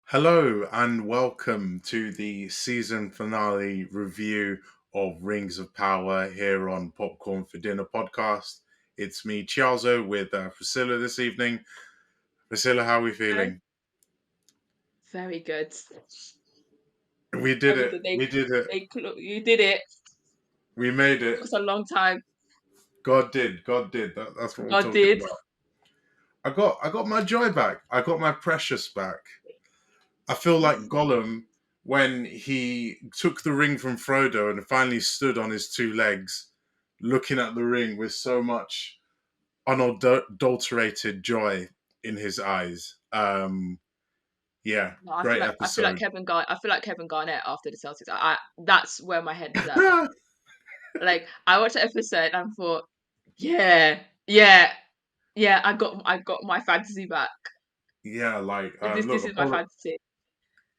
Hello and welcome to the season finale review of Rings of Power here on Popcorn for Dinner podcast. It's me, Chiazo, with Priscilla this evening. Priscilla, how are we Very, feeling? very good. We did Very it. good. We did it. You did it. We made Took it. us a long time. God did. God did. That's what we're God talking did. about. I got my joy back. I got my precious back. I feel like Gollum when he took the ring from Frodo and finally stood on his two legs, looking at the ring with so much unadulterated joy in his eyes. Yeah, No, I feel great like I feel like episode. Kevin Gar I feel like Kevin Garnett after the Celtics. That's where my head was at. Like I watched the episode and thought, yeah, yeah, yeah. I got my fantasy back. Yeah, like This look, is my fantasy.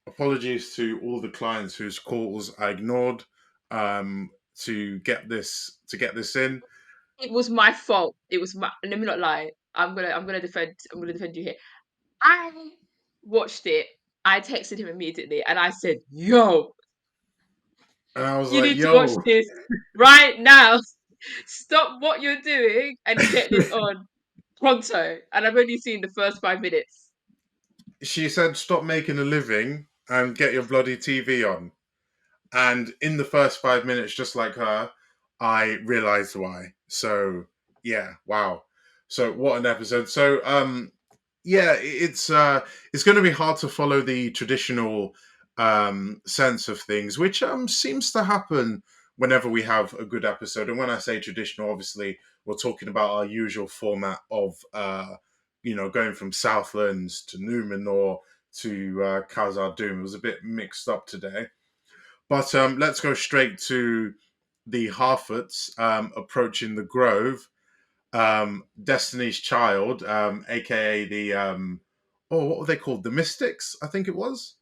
apologies to all the clients whose calls I ignored to get this in. It was my fault. It was my. Let me not lie. I'm gonna defend you here. I watched it. I texted him immediately and I said, "Yo, And I was you like, need to watch yo, this right now. Stop what you're doing and get this on pronto." And I've only seen the first 5 minutes. she said, stop making a living and get your bloody TV on. And in the first 5 minutes, just like her, I realized why. So yeah, wow. So what an episode. So yeah, it's going to be hard to follow the traditional sense of things, which seems to happen whenever we have a good episode. And when I say traditional, obviously we're talking about our usual format of going from Southlands to Numenor to Khazad Dûm. It was a bit mixed up today. But let's go straight to the Harfoots approaching the Grove. Destiny's Child, aka the what were they called? The Mystics, I think it was.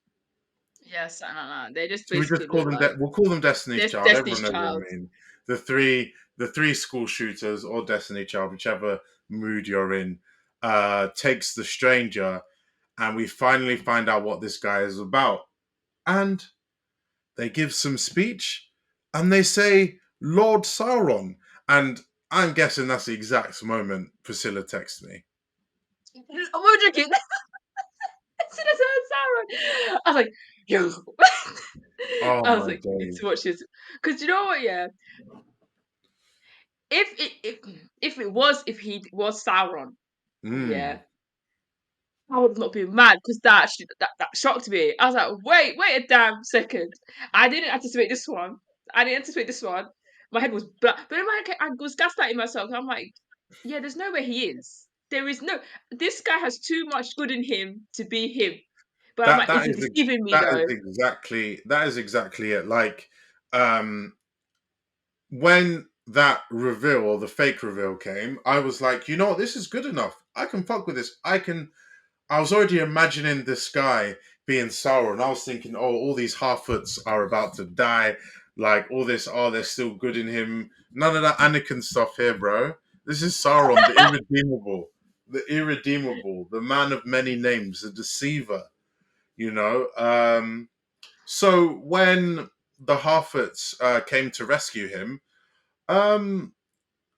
Yes, I don't know. They just So we basically just call look them. like We'll call them Destiny's this Child. Destiny's Everyone knows what Child. I mean. The three school shooters or Destiny Child, whichever mood you're in, takes the stranger, and we finally find out what this guy is about. And they give some speech and they say Lord Sauron. And I'm guessing that's the exact moment Priscilla texts me. I'm joking. As soon as I heard Sauron, I was like, yo. Oh I was my like, you need days. to watch this. Because you know what, yeah? If it if he was Sauron, Mm. yeah, I would not be mad because that shocked me. I was like, wait a damn second. I didn't anticipate this one. I didn't anticipate this one. My head was black. But in my head, I was gaslighting myself. I'm like, yeah, there's no way he is. There is no. This guy has too much good in him to be him. But I'm That like, is that he is deceiving me that is though? exactly it. Like um when that reveal or the fake reveal came, I was like, you know what, this is good enough. I can fuck with this. I was already imagining this guy being Sauron. I was thinking, oh, all these Harfoots are about to die. Like all this, oh, they're still good in him. None of that Anakin stuff here, bro. This is Sauron, the man of many names, the deceiver. You know. So when the Harfoots came to rescue him, um,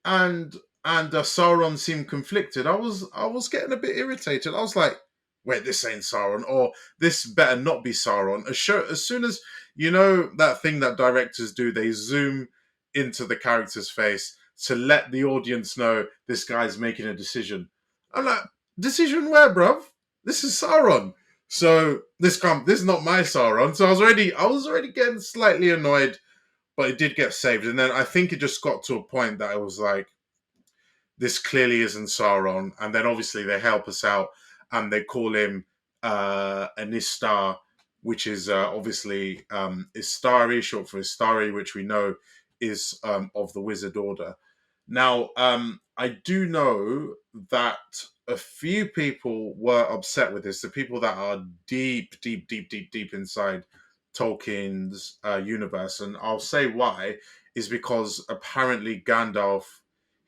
and Sauron seemed conflicted. I was getting a bit irritated. I was like, "Wait, this ain't Sauron, or this better not be Sauron." As soon as you know that thing that directors do, they zoom into the character's face to let the audience know this guy's making a decision. I'm like, decision where, bruv? This is Sauron. So this is not my Sauron. So I was already getting slightly annoyed, but it did get saved. And then I think it just got to a point that it was like, this clearly isn't Sauron. And then obviously they help us out and they call him an Istar, which is obviously Istari, short for Istari, which we know is of the Wizard Order. Now, I do know that a few people were upset with this. The people that are deep, deep, deep, deep, deep inside Tolkien's universe, and I'll say why, is because apparently Gandalf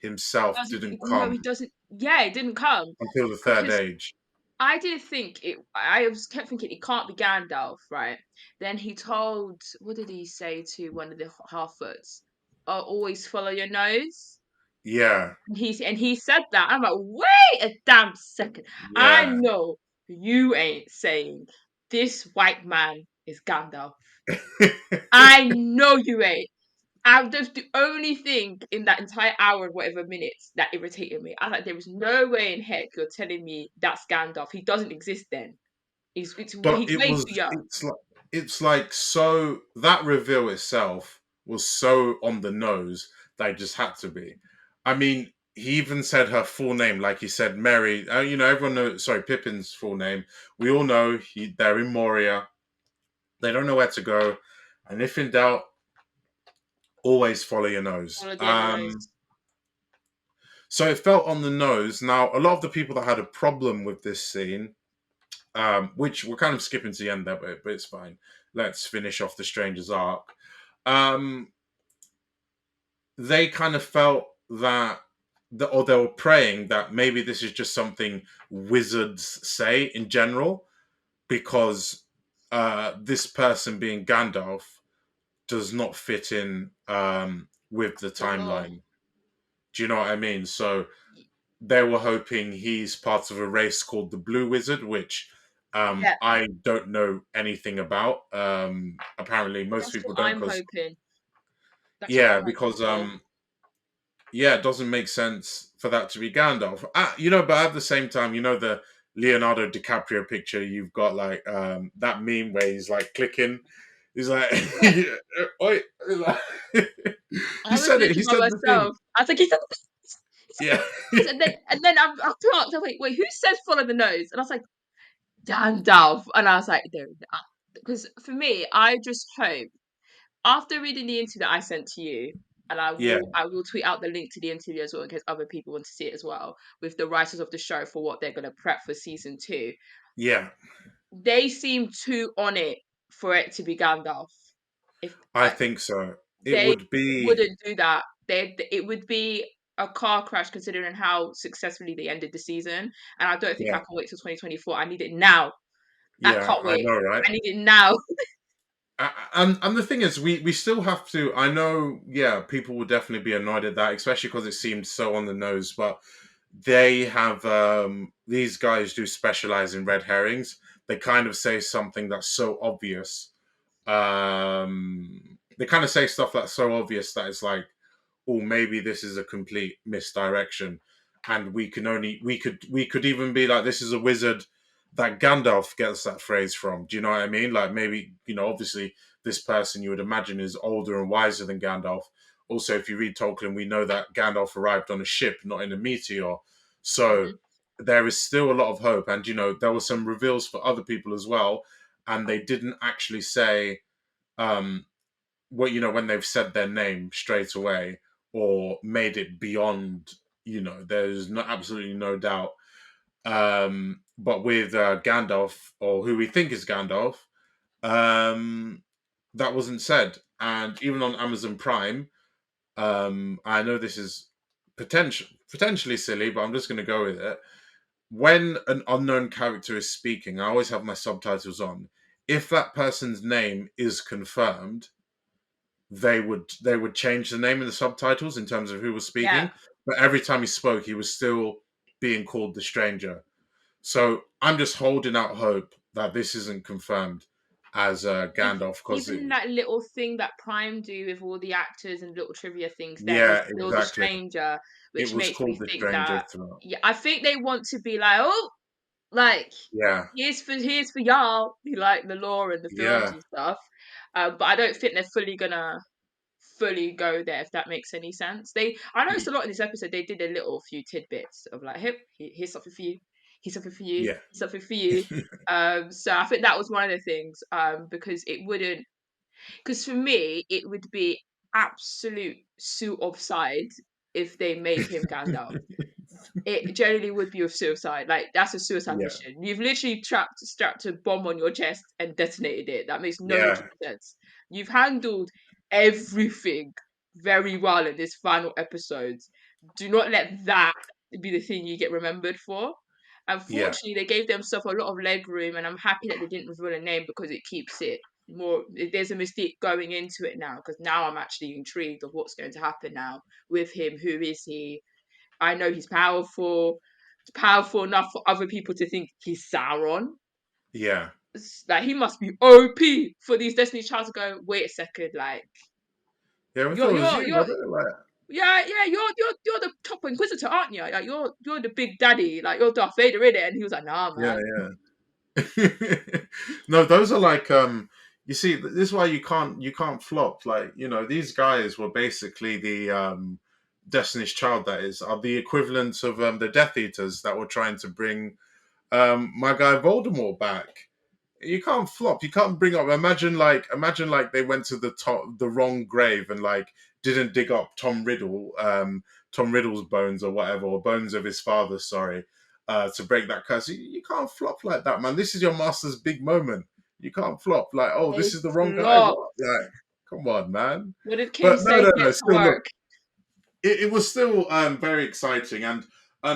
himself didn't No, he come doesn't. Yeah, it didn't come until the Third because Age. I did think it. I was kept thinking it can't be Gandalf, right? Then he told, what did he say to one of the half-foots? Oh, always follow your nose. Yeah, And he said that. I'm like, wait a damn second. I yeah. know you ain't saying this white man is Gandalf. I know you ain't. That's the only thing in that entire hour and whatever minutes that irritated me. I was like, there is no way in heck you're telling me that's Gandalf. He doesn't exist then. But He's way too young. it's like so that reveal itself was so on the nose that it just had to be. I mean, he even said her full name, like he said Mary. You know, everyone knows. Sorry, Pippin's full name. We all know they're in Moria. They don't know where to go, and if in doubt, always follow your nose. Follow their nose. So it felt on the nose. Now, a lot of the people that had a problem with this scene, which we're kind of skipping to the end there, but it's fine. Let's finish off the Stranger's arc. Um, they kind of felt that, or they were praying that maybe this is just something wizards say in general, because this person being Gandalf does not fit in with the The law. timeline. Do you know what I mean? So they were hoping he's part of a race called the Blue Wizard, which Yeah, I don't know anything about. Apparently, most that's what people don't, I'm because hoping. That's what yeah, I'm hoping because for. yeah, it doesn't make sense for that to be Gandalf. You know, but at the same time, you know the Leonardo DiCaprio picture. You've got like that meme where he's like clicking. He's like, Yeah, Oi, he I was said it. He literally by said the thing. myself. I was like, he said the he said Yeah, the and then I clocked. I was like, wait, who says follow the nose? And I was like, Gandalf. And I was like, no, because for me, I just hope after reading the interview that I sent to you, and yeah, I will tweet out the link to the interview as well in case other people want to see it as well, with the writers of the show for what they're gonna prep for season two. yeah. They seem too on it for it to be Gandalf. If I think so. It they would be, wouldn't do that, it would be a car crash considering how successfully they ended the season. And I don't think I yeah, can wait till 2024. I need it now. I yeah. can't I wait. know, right? I need it now. And the thing is, we still have to. I know, yeah, people will definitely be annoyed at that, especially because it seemed so on the nose. But they have these guys do specialize in red herrings. They kind of say something that's so obvious. They kind of say stuff that's so obvious that it's like, oh, maybe this is a complete misdirection, and we could even be like, this is a wizard that Gandalf gets that phrase from. Do you know what I mean? Like maybe, obviously this person you would imagine is older and wiser than Gandalf. Also, if you read Tolkien, we know that Gandalf arrived on a ship, not in a meteor. So Mhm. there is still a lot of hope, and there were some reveals for other people as well, and they didn't actually say um, when they've said their name straight away or made it beyond, there's absolutely no doubt. But with Gandalf, or who we think is Gandalf, um, that wasn't said. And even on Amazon Prime, I know this is potentially silly, but I'm just going to go with it. When an unknown character is speaking, I always have my subtitles on. If that person's name is confirmed, they would change the name in the subtitles in terms of who was Yeah. speaking. But every time he spoke, he was still being called the stranger. So I'm just holding out hope that this isn't confirmed as Gandalf, because Even that little thing that Prime do with all the actors and little trivia things, there is yeah, still the exactly. stranger, It which was makes me called the think stranger that, throughout. yeah, I think they want to be like, oh, like Yeah, here's for y'all who like the lore and the films yeah, and stuff. But I don't think they're fully gonna fully go there, if that makes any sense. I noticed a lot in this episode. They did a little few tidbits of like, hey, here's something for you, here's something for you, yeah, here's something for you. So I think that was one of the things. Because it wouldn't, because for me it would be absolute suit offside if they made him Gandalf. It generally would be with suicide. Like that's a suicide yeah, mission. You've literally strapped a bomb on your chest and detonated it. That makes no yeah. logical sense. You've handled everything very well in this final episode. Do not let that be the thing you get remembered for. Yeah, Unfortunately, they gave themselves a lot of leg room, and I'm happy that they didn't reveal a name because it keeps it more. There's a mystique going into it now because now I'm actually intrigued of what's going to happen now with him. Who is he? I know he's powerful. It's powerful enough for other people to think he's Sauron. yeah, Like he must be OP for these Destiny Child to go. Wait a second, like yeah. I you're thought it was you're you, you're was it? Like, yeah, you're the top inquisitor, aren't you? Like you're the big daddy, like you're Darth Vader in it. And he was like, nah, yeah, man. yeah. No, those are like you see, this is why you can't flop. Like, these guys were basically the Destiny's Child, that is, are the equivalent of the Death Eaters that were trying to bring my guy Voldemort back. You can't flop. You can't bring up. Imagine like they went to the wrong grave and like didn't dig up Tom Riddle's bones or whatever, or bones of his father. Sorry, to break that curse. You can't flop like that, man. This is your master's big moment. You can't flop like, oh, They this is the wrong guy. flop. What? Like, come on, man. What did Kim But no, say? no, Get no. to Still, look, work. it was still very exciting, and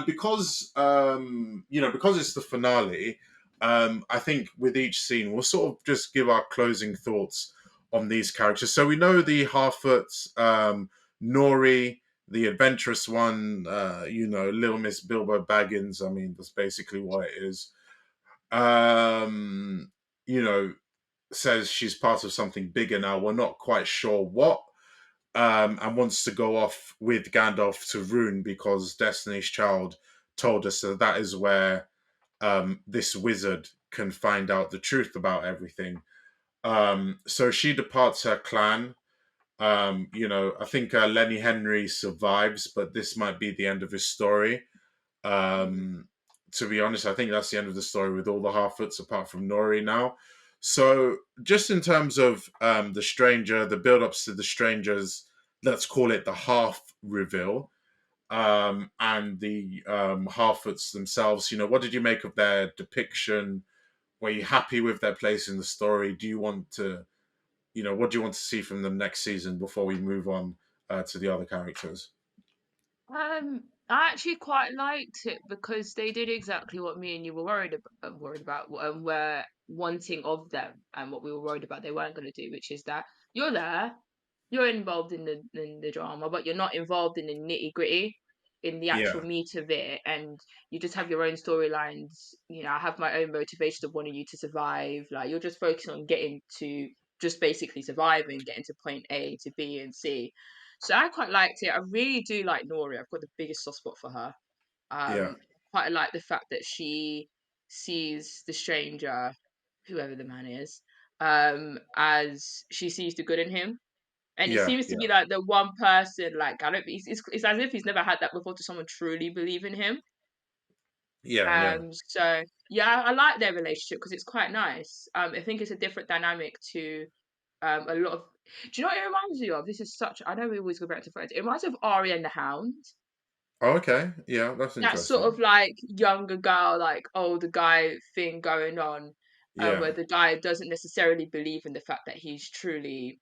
because because it's the finale. I think with each scene we'll sort of just give our closing thoughts on these characters. So we know the Harfoots, Nori, the adventurous one, Little Miss Bilbo Baggins. I mean, that's basically what it is. Um, you know, says she's part of something bigger now. We're not quite sure what, and wants to go off with Gandalf to Rune because Destiny's Child told us that that is where this wizard can find out the truth about everything. So she departs her clan. I think Lenny Henry survives, but this might be the end of his story. Mm. Um, to be honest, I think that's the end of the story with all the Harfoots apart from Nori now. So, just in terms of the stranger, the build-ups to the strangers, let's call it the half reveal, and the Harfoots themselves. What did you make of their depiction? Were you happy with their place in the story? Do you want to, what do you want to see from them next season before we move on to the other characters? I actually quite liked it because they did exactly what me and you were worried about, and were wanting of them, and what we were worried about they weren't going to do, which is that you're there, you're involved in the drama, but you're not involved in the nitty gritty, in the actual Yeah, meat of it, and you just have your own storylines. I have my own motivation of wanting you to survive. Like you're just focusing on getting to just basically surviving, getting to point A to B and C. So I quite liked it. I really do like Nori. I've got the biggest soft spot for her. yeah, Quite like the fact that she sees the stranger, whoever the man is, as she sees the good in him. And he yeah, seems to yeah, be like the one person, like, I don't, it's as if he's never had that before to someone truly believe in him. yeah, yeah. So yeah, I like their relationship because it's quite nice. I think it's a different dynamic to a lot of. Do you know what it reminds me of? This is such. I know we always go back to Friends. It reminds me of Ari and the Hound. Oh, okay, yeah, that's That sort of interesting. like younger girl, like older guy thing going on, Yeah, where the guy doesn't necessarily believe in the fact that he's truly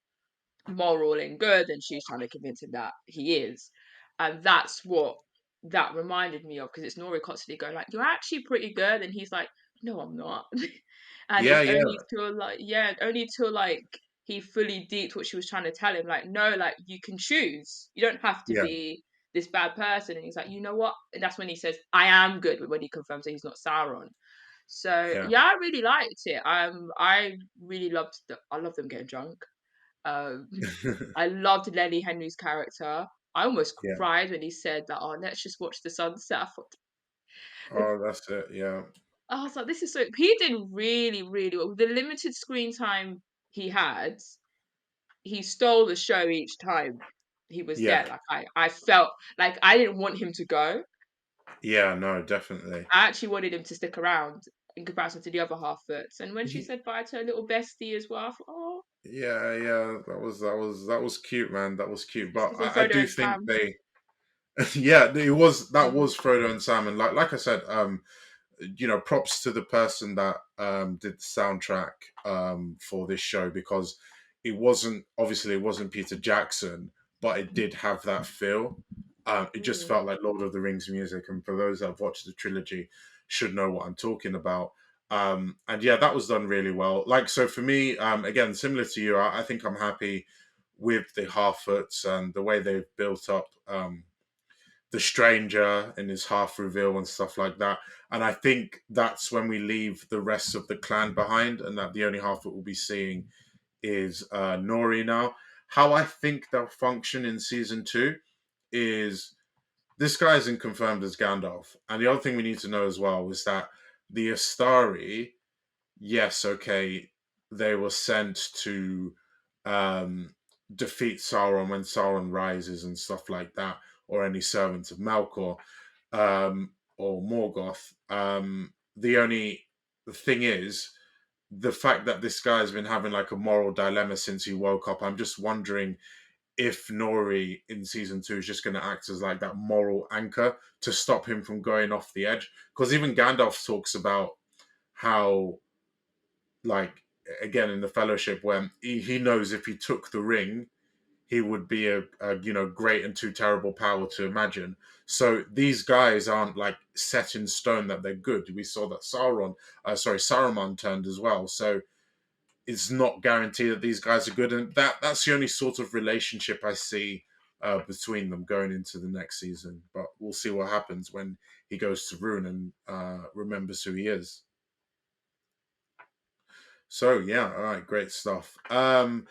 moral and good, and she's trying to convince him that he is. And that's what that reminded me of, because it's Nori constantly going like, "You're actually pretty good," and he's like, "No, I'm not." And yeah, it's yeah, only till like, yeah, only till like he fully deeped what she was trying to tell him. Like, no, like you can choose. You don't have to yeah, be this bad person. And he's like, you know what? And that's when he says, "I am good," when he confirms that he's not Sauron. So yeah, yeah, I really liked it. I really loved I love them getting drunk. Um, I loved Lenny Henry's character. I almost yeah. cried when he said that, "Oh, let's just watch the sunset." Oh, that's it. Yeah, I was like, this is so. He did really, really well. With the limited screen time he had, he stole the show each time he was yeah, there. Like I felt like I didn't want him to go. yeah. No, definitely. I actually wanted him to stick around in comparison to the other half foots. And when she Ye- said bye to her little bestie as well, I thought, oh, Yeah, yeah. That was cute, man. That was cute. this But isn't I Frodo do and think Sam. they, yeah, that Mm, was Frodo and Sam, and like I said, props to the person that did the soundtrack for this show, because it wasn't Peter Jackson, but it did have that feel. It just mm, felt like Lord of the Rings music, and for those that have watched the trilogy, should know what I'm talking about. And yeah, that was done really well. Like, so for me, again, similar to you, I think I'm happy with the Harfoots and the way they've built up the stranger in his half reveal and stuff like that. And I think that's when we leave the rest of the clan behind, and that the only Harfoot we'll be seeing is Nori now. How I think they'll function in season two is this guy isn't confirmed as Gandalf. And the other thing we need to know as well is that the Astari, yes, okay, they were sent to um, defeat Sauron when Sauron rises and stuff like that, or any servants of Melkor or Morgoth. The only thing is the fact that this guy's been having like a moral dilemma since he woke up. I'm just wondering if Nori in season two is just going to act as like that moral anchor to stop him from going off the edge. Because even Gandalf talks about how, like, again in the Fellowship, when he knows if he took the ring, he would be a great and too terrible power to imagine. So these guys aren't like set in stone that they're good. We saw that Saruman turned as well. So it's not guaranteed that these guys are good, and that's the only sort of relationship I see between them going into the next season. But we'll see what happens when he goes to Rune and remembers who he is. So yeah, all right, great stuff. The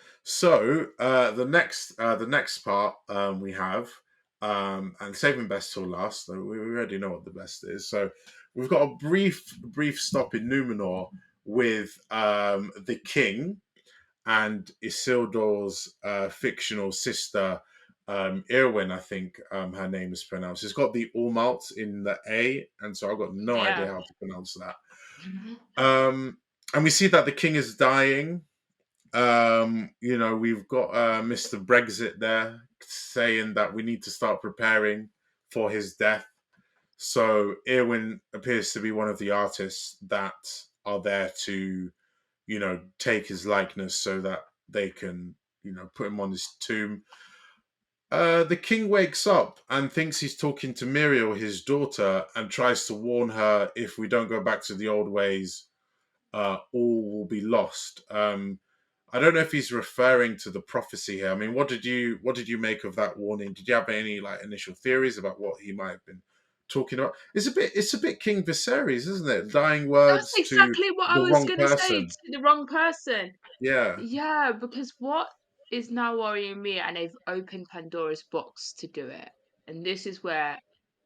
next part we have, and saving best till last. So we already know what the best is. So we've got a brief stop in Numenor with the king and Isildur's fictional sister, Irwin, I think her name is pronounced. It's got the Umlaut in the A, and so I've got no idea Yeah. how to pronounce that. And we see that the king is dying. We've got Mr. Brexit there saying that we need to start preparing for his death. So Irwin appears to be one of the artists that are there to take his likeness so that they can, put him on his tomb. The king wakes up and thinks he's talking to Muriel, his daughter, and tries to warn her if we don't go back to the old ways, all will be lost. I don't know if he's referring to the prophecy here. I mean, what did you make of that warning? Did you have any like initial theories about what he might have been talking about? It's a bit King Viserys, isn't it? Dying That's words to exactly what I the was wrong gonna say person. to the wrong person. Yeah, Yeah, because what is now worrying me, and they've opened Pandora's box to do it, and this is where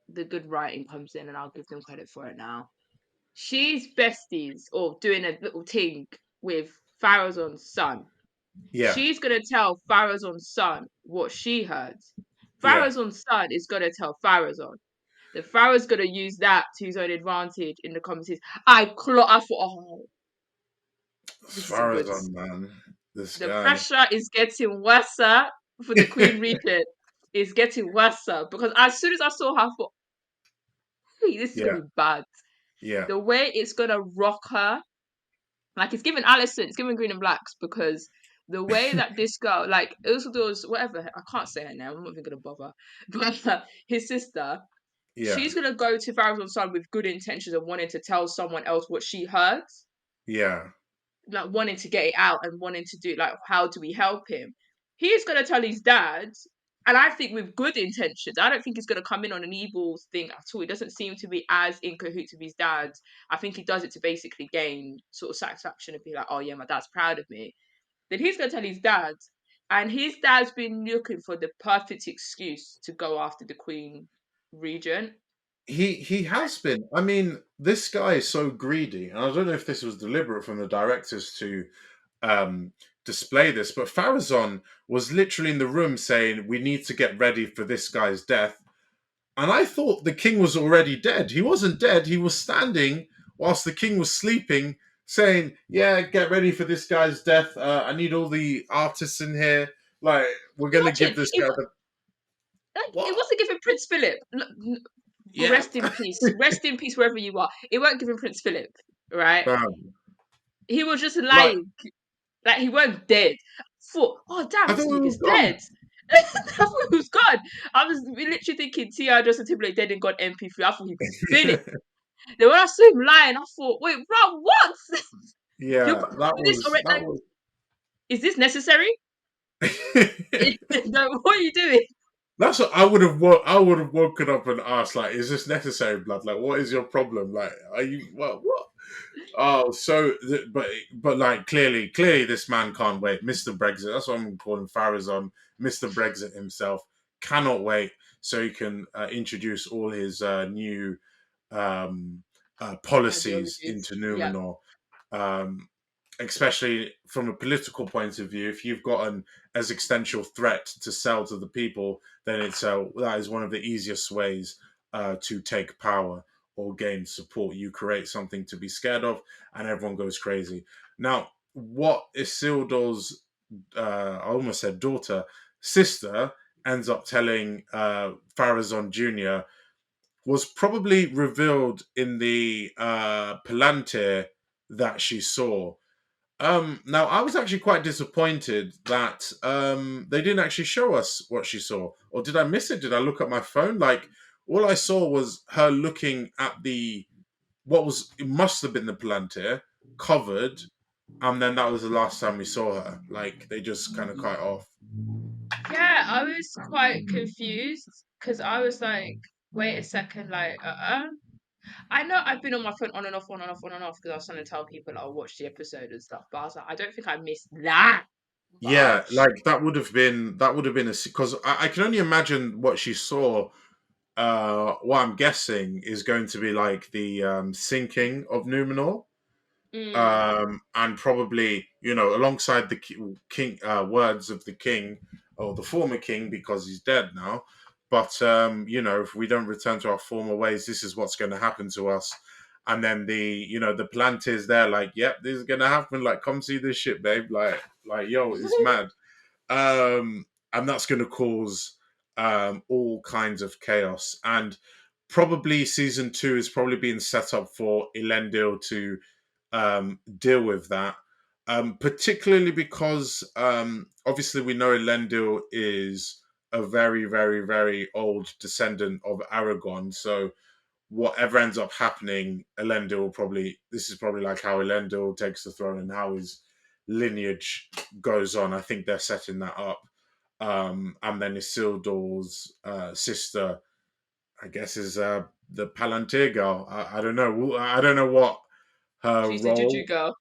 the good writing comes in, and I'll give them credit for it now. She's besties or doing a little thing with Farazan's son. yeah, She's gonna tell Farazan's son what she heard. yeah. Farazan's son is gonna tell Farazan. The Pharaoh's gonna use that to his own advantage in the conversation. I thought, oh, As this isn't far as good. I'm, man, this The guy. pressure is getting worse for the Queen Regent. It's getting worse because as soon as I saw her, I thought, hey, this is Yeah, gonna be bad. yeah, The way it's gonna rock her, like it's giving Alison, it's giving Green and Blacks because the way that this girl, like Isildur's whatever, I can't say her name. I'm not even gonna bother. But his sister, yeah, she's gonna go to Farazan's son with good intentions and wanting to tell someone else what she heard, yeah. like wanting to get it out and wanting to do like how do we help him. He's gonna tell his dad, and I think with good intentions. I don't think he's gonna come in on an evil thing at all. He doesn't seem to be as in cahoots with his dad. I think he does it to basically gain sort of satisfaction and be like, oh yeah, my dad's proud of me. Then he's gonna tell his dad, and his dad's been looking for the perfect excuse to go after the Queen Regent. He has been. I mean, this guy is so greedy, and I don't know if this was deliberate from the directors to um, display this, but Farazan was literally in the room saying, "We need to get ready for this guy's death." And I thought the king was already dead. He wasn't dead. He was standing whilst the king was sleeping, saying, "Yeah, get ready for this guy's death. I need all the artists in here. Like, we're gonna give Imagine this it, guy the it what? wasn't giving Prince Philip. Yeah, Rest in peace. Rest in peace wherever you are. It weren't giving Prince Philip, right? fam. He was just Like, lying. Like he weren't dead. I thought, oh damn, I this thought we nigga's were gone. dead. I thought he was gone. I was literally thinking T.I. Justin Timberlake dead and gone MP3. I thought he finished. Then when I saw him lying, I thought, wait, bro, what? You're Yeah, putting this already? that Like, was. is this necessary? No, what are you doing? That's what I would have woken up and asked, like, is this necessary, blood? Like, what is your problem? Like, are you what? Oh, so but like clearly this man can't wait. Mr. Brexit. That's what I'm calling Farazon. Mr. Brexit himself cannot wait so he can introduce all his new um, policies Ideologies. into Yeah. Numenor. Um, especially from a political point of view, if you've got an existential threat to sell to the people, then that is one of the easiest ways to take power or gain support. You create something to be scared of, and everyone goes crazy. Now, what Isildur's, I almost said daughter, sister, ends up telling Farazon Jr. was probably revealed in the Palantir that she saw. Now I was actually quite disappointed that they didn't actually show us what she saw. Or did I miss it? Did I look at my phone? Like all I saw was her looking at the what was it must have been the Palantir covered, and then that was the last time we saw her. Like they just kind of cut it off. Yeah, I was quite confused because I was like, wait a second, like, I know I've been on my phone on and off, on and off, on and off because I was trying to tell people I'll watch the episode and stuff, but I was like, I don't think I missed that Yeah, much. like that would have been a because I can only imagine what she saw. What I'm guessing is going to be like the sinking of Numenor, Mm. and probably alongside the king words of the king or the former king because he's dead now. But if we don't return to our former ways, this is what's going to happen to us. And then the plant is there, like, yep, this is going to happen. Like, come see this shit, babe. Like, yo, it's mad. And that's going to cause all kinds of chaos. And probably season two is probably being set up for Elendil to deal with that. Particularly because obviously we know Elendil is a very, very, very old descendant of Aragon. So whatever ends up happening, Elendil will probably this is probably like how Elendil takes the throne and how his lineage goes on. I think they're setting that up. And then Isildur's sister, I guess, is the Palantir girl. I don't know. I don't know what her She's the Juju role. girl.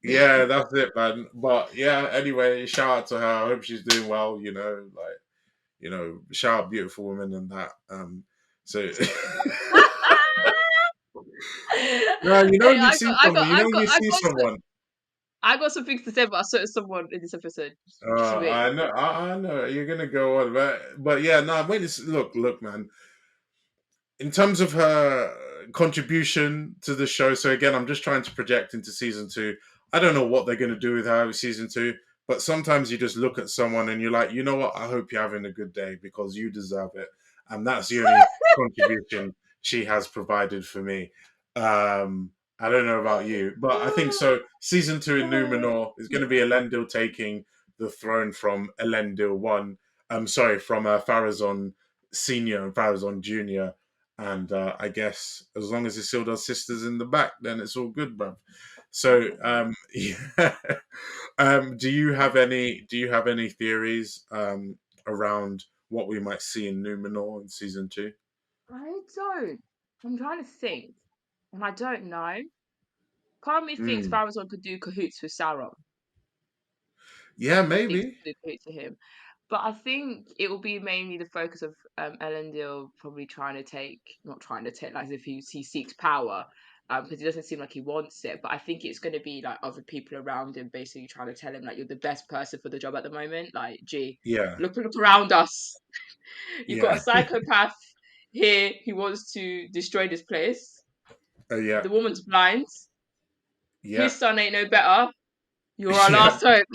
Yeah, that's it, man. But yeah, anyway, shout out to her. I hope she's doing well. Shout out beautiful woman and that. So no, Hey, when you see someone, when you see someone. I got some things to say about certain someone in this episode. Just wait. I know you're gonna go on, but yeah, no. Wait, look, man. In terms of her contribution to the show, so again, I'm just trying to project into season two. I don't know what they're going to do with her with season two, but sometimes you just look at someone and you're like, you know what? I hope you're having a good day because you deserve it, and that's the only contribution she has provided for me. I don't know about you, but I think so. Season two in Numenor is going to be Elendil taking the throne from Elendil one. I'm sorry, from Farazon Senior and Farazon Junior, and I guess as long as Isildur's sister's in the back, then it's all good, bruv. So, yeah. Do you have any theories around what we might see in Numenor in season two? I don't. I'm trying to think, and I don't know. Part of me thinks Mm. Farazon could do cahoots with Sauron. Yeah, I think maybe. he could do cahoots with him. But I think it will be mainly the focus of Elendil probably trying to take, not trying to take, like as if he seeks power, because he doesn't seem like he wants it. But I think it's going to be like other people around him basically trying to tell him like you're the best person for the job at the moment. Like, gee, Yeah, look around us. You've got a yeah, psychopath here who wants to destroy this place. yeah, The woman's blind. yeah, His son ain't no better. You're our yeah. last hope.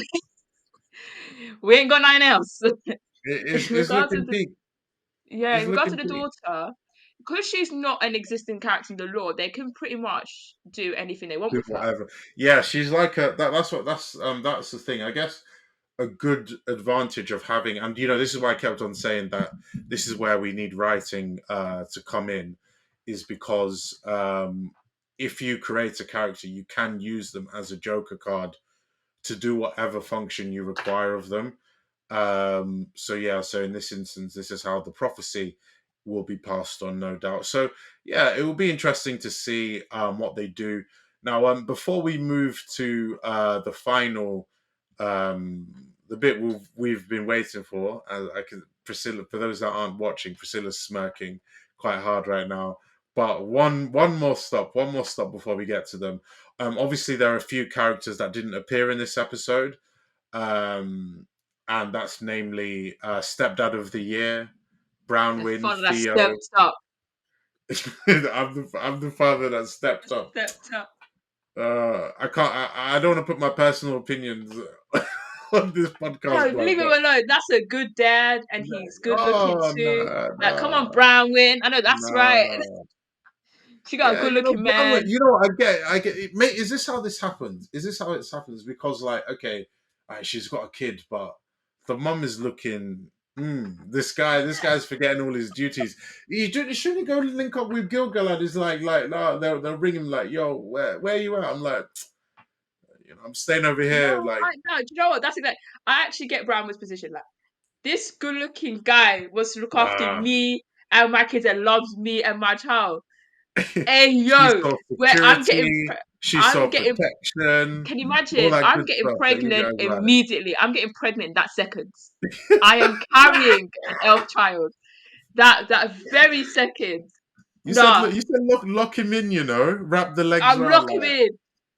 We ain't got nothing else. It's In it's regards to looking the peak. Yeah, It's in regards to looking the peak. daughter, because she's not an existing character in the lore, they can pretty much do anything they want Do with her. whatever. Yeah, she's like that's the thing. I guess a good advantage of having, and this is why I kept on saying that this is where we need writing to come in, is because if you create a character, you can use them as a Joker card to do whatever function you require of them. So yeah, so in this instance, this is how the prophecy will be passed on, no doubt. So yeah, it will be interesting to see what they do. Now, before we move to the final, the bit we've been waiting for, I can Priscilla. For those that aren't watching, Priscilla's smirking quite hard right now. But one more stop before we get to them. Obviously, there are a few characters that didn't appear in this episode, um, and that's namely Stepdad of the Year, The Brownwin, father that Theo. stepped up, I'm the father that stepped up. stepped up. I can't. I don't want to put my personal opinions on this No, podcast, blood. leave him But alone. That's a good dad, and he's good looking oh too. no, Like, come on, no, Brownwin. I know that's right. no. She got a Yeah, good looking man. You know, I get it. Mate, is this how this happens? Is this how it happens? Because, like, okay, she's got a kid, but the mum is looking. This guy's forgetting all his duties. Shouldn't he go link up with Gilgal? And he's like, no, they'll ring him like, yo, where you at? I'm like, I'm staying over here. No, Like, no. Do you know what? That's exactly. I actually get Brownwin's position. Like, this good looking guy wants to look after nah. me and my kids and loves me and my child. Hey She's yo, for where security. She's I'm for getting. protection. Can you All imagine? that I'm good getting stuff that you pregnant guys like. immediately. I'm getting pregnant in that second. I am carrying an elf child. That very second. Nah, You said lock him in. Wrap the legs I'm around locking like. in.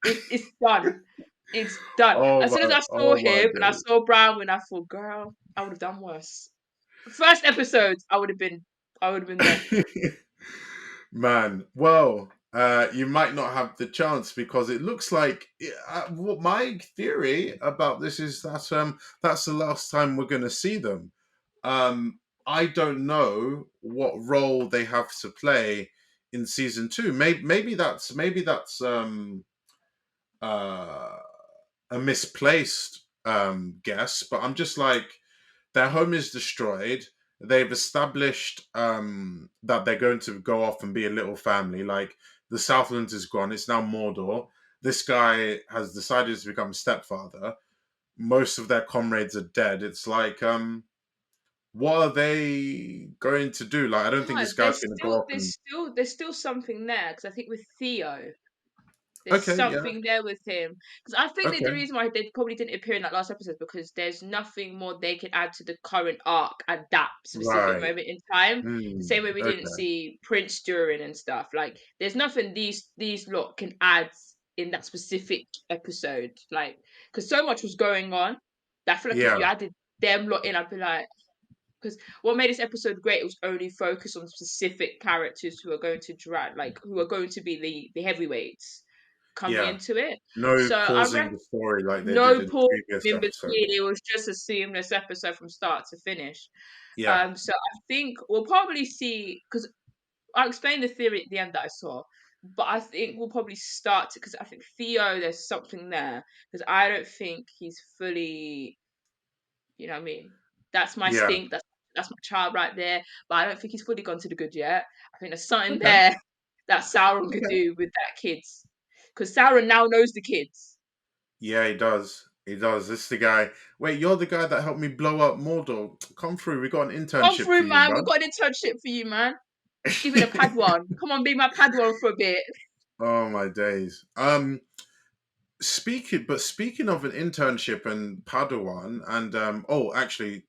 It's done. It's done. As soon as I saw Oh my him and I saw Brown, I thought, girl, I would have done worse. First episode, I would have been there. days. Man, well, you might not have the chance because it looks like what my theory about this is that that's the last time we're going to see them. I don't know what role they have to play in season two. Maybe that's uh, a misplaced guess, but I'm just like their home is destroyed. They've established that they're going to go off and be a little family. Like the Southlands is gone; it's now Mordor. This guy has decided to become a stepfather. Most of their comrades are dead. It's like, what are they going to do? Like, I don't think No, this guy's going to go off and. there's still something there because I think with Theo, there's Okay, yeah, something there with him. Because I think that the okay, reason why they probably didn't appear in that last episode is because there's nothing more they can add to the current arc at that specific right. moment in time. The same way we didn't Okay, see Prince Durin and stuff. Like, there's nothing these lot can add in that specific episode. Like, because so much was going on that I feel like if yeah, you added them lot in, I'd be like, because what made this episode great was only focus on specific characters who are going to drag, like who are going to be the heavyweights coming yeah. into it. No So I pausing reckon the story like they did no in pause previous in episodes. between. It was just a seamless episode from start to finish. Yeah, So I think we'll probably see because I'll explain the theory at the end that I saw. But I think we'll probably start to because I think Theo, there's something there because I don't think he's fully, you know what I mean? That's my yeah. stink. That's my child right there. But I don't think he's fully gone to the good yet. I think there's something Okay, there that Sauron could okay. do with that kids. Because Sauron now knows the kids. Yeah, he does. He does. This is the guy. Wait, you're the guy that helped me blow up Mordor. Come through. We got an Come internship for through, you, man. We've bro. got an internship for you, man. Give it a Padawan. Come on, be my Padawan for a bit. Oh my days. Speaking of an internship and Padawan, and actually,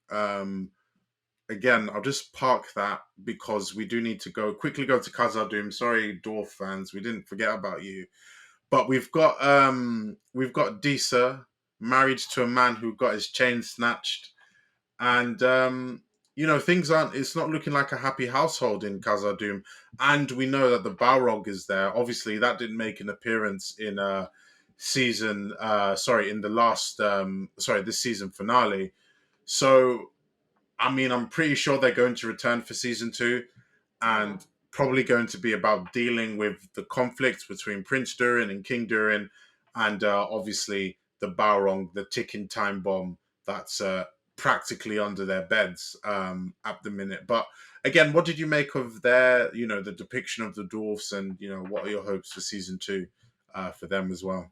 again, I'll just park that because we do need to go to Khazad-dûm. Sorry, Dwarf fans, we didn't forget about you. But we've got Disa married to a man who got his chain snatched, and things aren't. It's not looking like a happy household in Khazad-dûm, and we know that the Balrog is there. Obviously, that didn't make an appearance in season. Sorry, in the last. This season finale. So, I mean, I'm pretty sure they're going to return for season two, Mhm. and probably going to be about dealing with the conflict between Prince Durin and King Durin, and obviously the Balrog, the ticking time bomb that's practically under their beds at the minute. But again, what did you make of their, the depiction of the dwarfs, and what are your hopes for season two for them as well?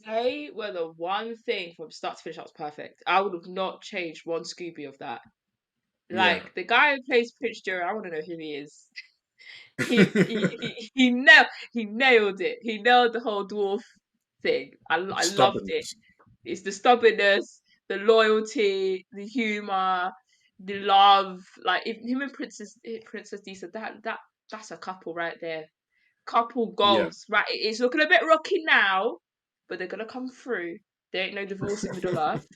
They were the one thing from start to finish that was perfect. I would have not changed one Scooby of that. Yeah. Like the guy who plays Prince Jerry, I want to know who he is. He nailed it. He nailed the whole dwarf thing. I loved it. Stubbornness. It's the stubbornness, the loyalty, the humor, the love. Like if him and Princess Disa, that's a couple right there. Couple Yeah. goals, right? It's looking a bit rocky now, but they're gonna come through. There ain't no divorce in Middle Earth.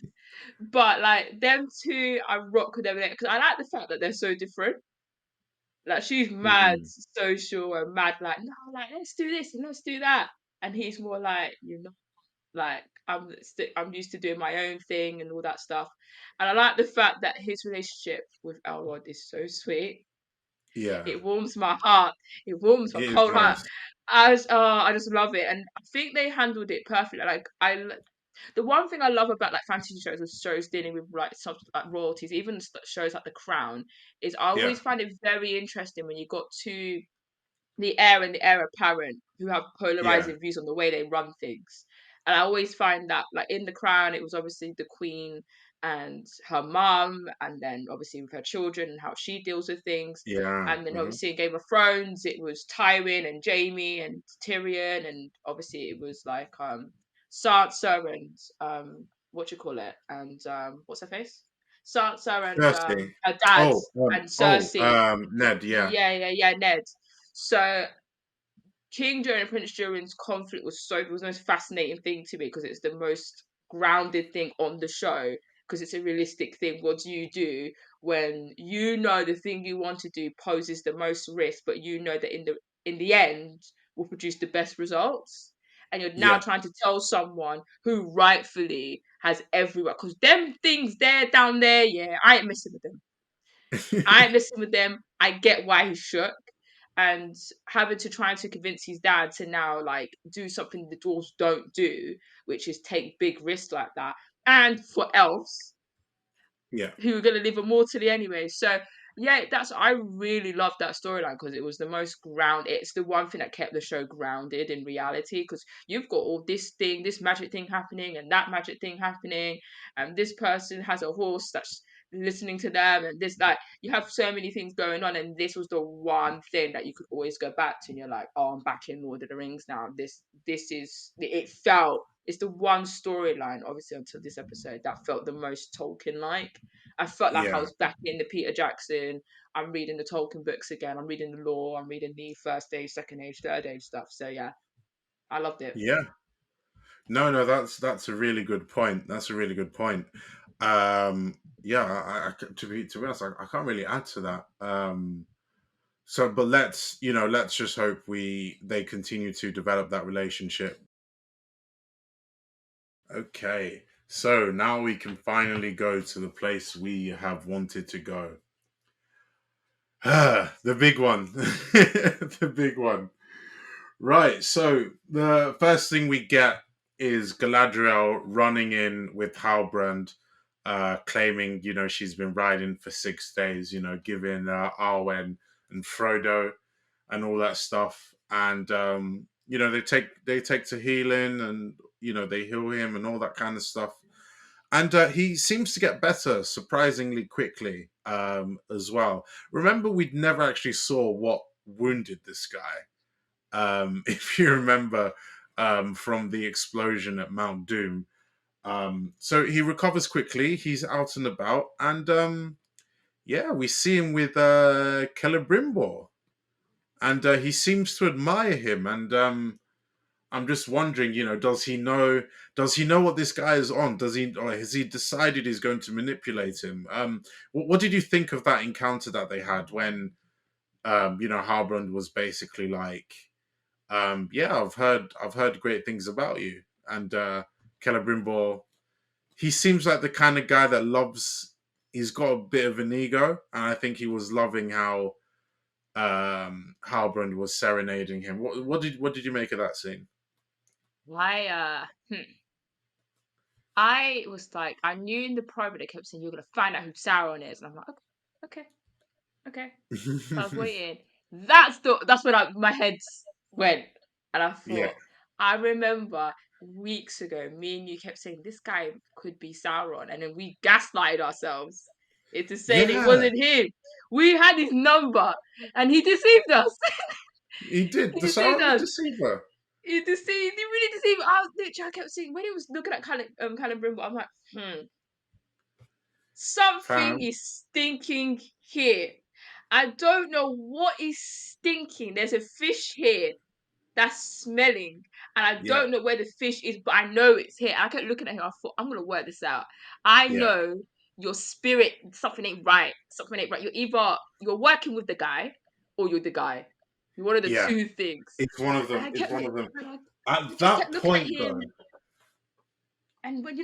But like them two, I rock with them because I like the fact that they're so different. Like she's mad Mm. social and mad like no, like let's do this and let's do that, and he's more like like I'm used to doing my own thing and all that stuff, and I like the fact that his relationship with Elrod is so sweet. Yeah. It warms my heart. It warms my It is cold heart. nice. I just love it, and I think they handled it perfectly. Like the one thing I love about like fantasy shows or shows dealing with like some like royalties, even shows like The Crown, is I Yeah. always find it very interesting when you got two the heir and the heir apparent who have Yeah. polarizing views on the way they run things. And I always find that, like in The Crown, it was obviously the Queen and her mum, and then obviously with her children and how she deals with things. Yeah. And then obviously in Game of Thrones, it was Tywin and Jamie and Tyrion, and obviously it was like Sansa and what you call it, and what's her face? Sansa and Thirsty. her dad and Oh, Cersei. Ned. Yeah. Yeah, Ned. So King Joe and Prince Julian's conflict was the most fascinating thing to me because it's the most grounded thing on the show because it's a realistic thing. What do you do when you know the thing you want to do poses the most risk, but you know that in the end will produce the best results? And you're now Yeah. trying to tell someone who rightfully has every right because them things there down there, yeah, I ain't messing with them. I ain't messing with them. I get why he's shook. And having to try to convince his dad to now like do something the dwarves don't do, which is take big risks like that. And for elves, Yeah. who are going to live immortally anyway. So yeah, I really love that storyline because it was the most ground. It's the one thing that kept the show grounded in reality because you've got all this thing, this magic thing happening, and that magic thing happening, and this person has a horse that's listening to them, and this like you have so many things going on, and this was the one thing that you could always go back to, and you're like, oh, I'm back in Lord of the Rings now. This is it felt. It's the one storyline, obviously, until this episode that felt the most Tolkien like. I felt like I Yeah. was back in the Peter Jackson. I'm reading the Tolkien books again. I'm reading the lore. I'm reading the first age, second age, third age stuff. So yeah, I loved it. Yeah. No, no, that's a really good point. That's a really good point. Yeah, to be honest, I can't really add to that. So, but let's just hope they continue to develop that relationship. Okay, so now we can finally go to the place we have wanted to go. The big one, the big one. Right. So the first thing we get is Galadriel running in with Halbrand, claiming she's been riding for 6 days. Giving Arwen and Frodo and all that stuff, and they take to healing, and they heal him and all that kind of stuff. And he seems to get better surprisingly quickly as well. Remember, we'd never actually saw what wounded this guy. If you remember from the explosion at Mount Doom. So he recovers quickly. He's out and about, and yeah, we see him with Celebrimbor, and he seems to admire him. And I'm just wondering, does he know? Does he know what this guy is on? Does he, or has he decided he's going to manipulate him? What did you think of that encounter that they had when Halbrand was basically like, yeah, I've heard great things about you. And Celebrimbor, he seems like the kind of guy that loves. He's got a bit of an ego, and I think he was loving how Halbrand was serenading him. What did you make of that scene? I I was like, I knew in the private they kept saying you're gonna find out who Sauron is, and I'm like, okay, okay. So I was waiting. That's when my head went, and I Yeah. thought, I remember weeks ago, me and you kept saying this guy could be Sauron, and then we gaslighted ourselves into saying it Yeah, wasn't him. We had his number, and he deceived us. he did. He The deceived Sauron us. Deceiver. He really deceived. I literally, I kept seeing when he was looking at Callum Brimble. I'm like, something Fam. is stinking here. I don't know what is stinking. There's a fish here that's smelling, and I Yeah, don't know where the fish is, but I know it's here. And I kept looking at him. I thought, I'm gonna work this out. I yeah, know your spirit, something ain't right. Something ain't right. You're working with the guy, or you're the guy. You're one of the yeah. two things. It's one of And them. I It's kept one look, of them. and I At just kept that looking at point, him. though, And when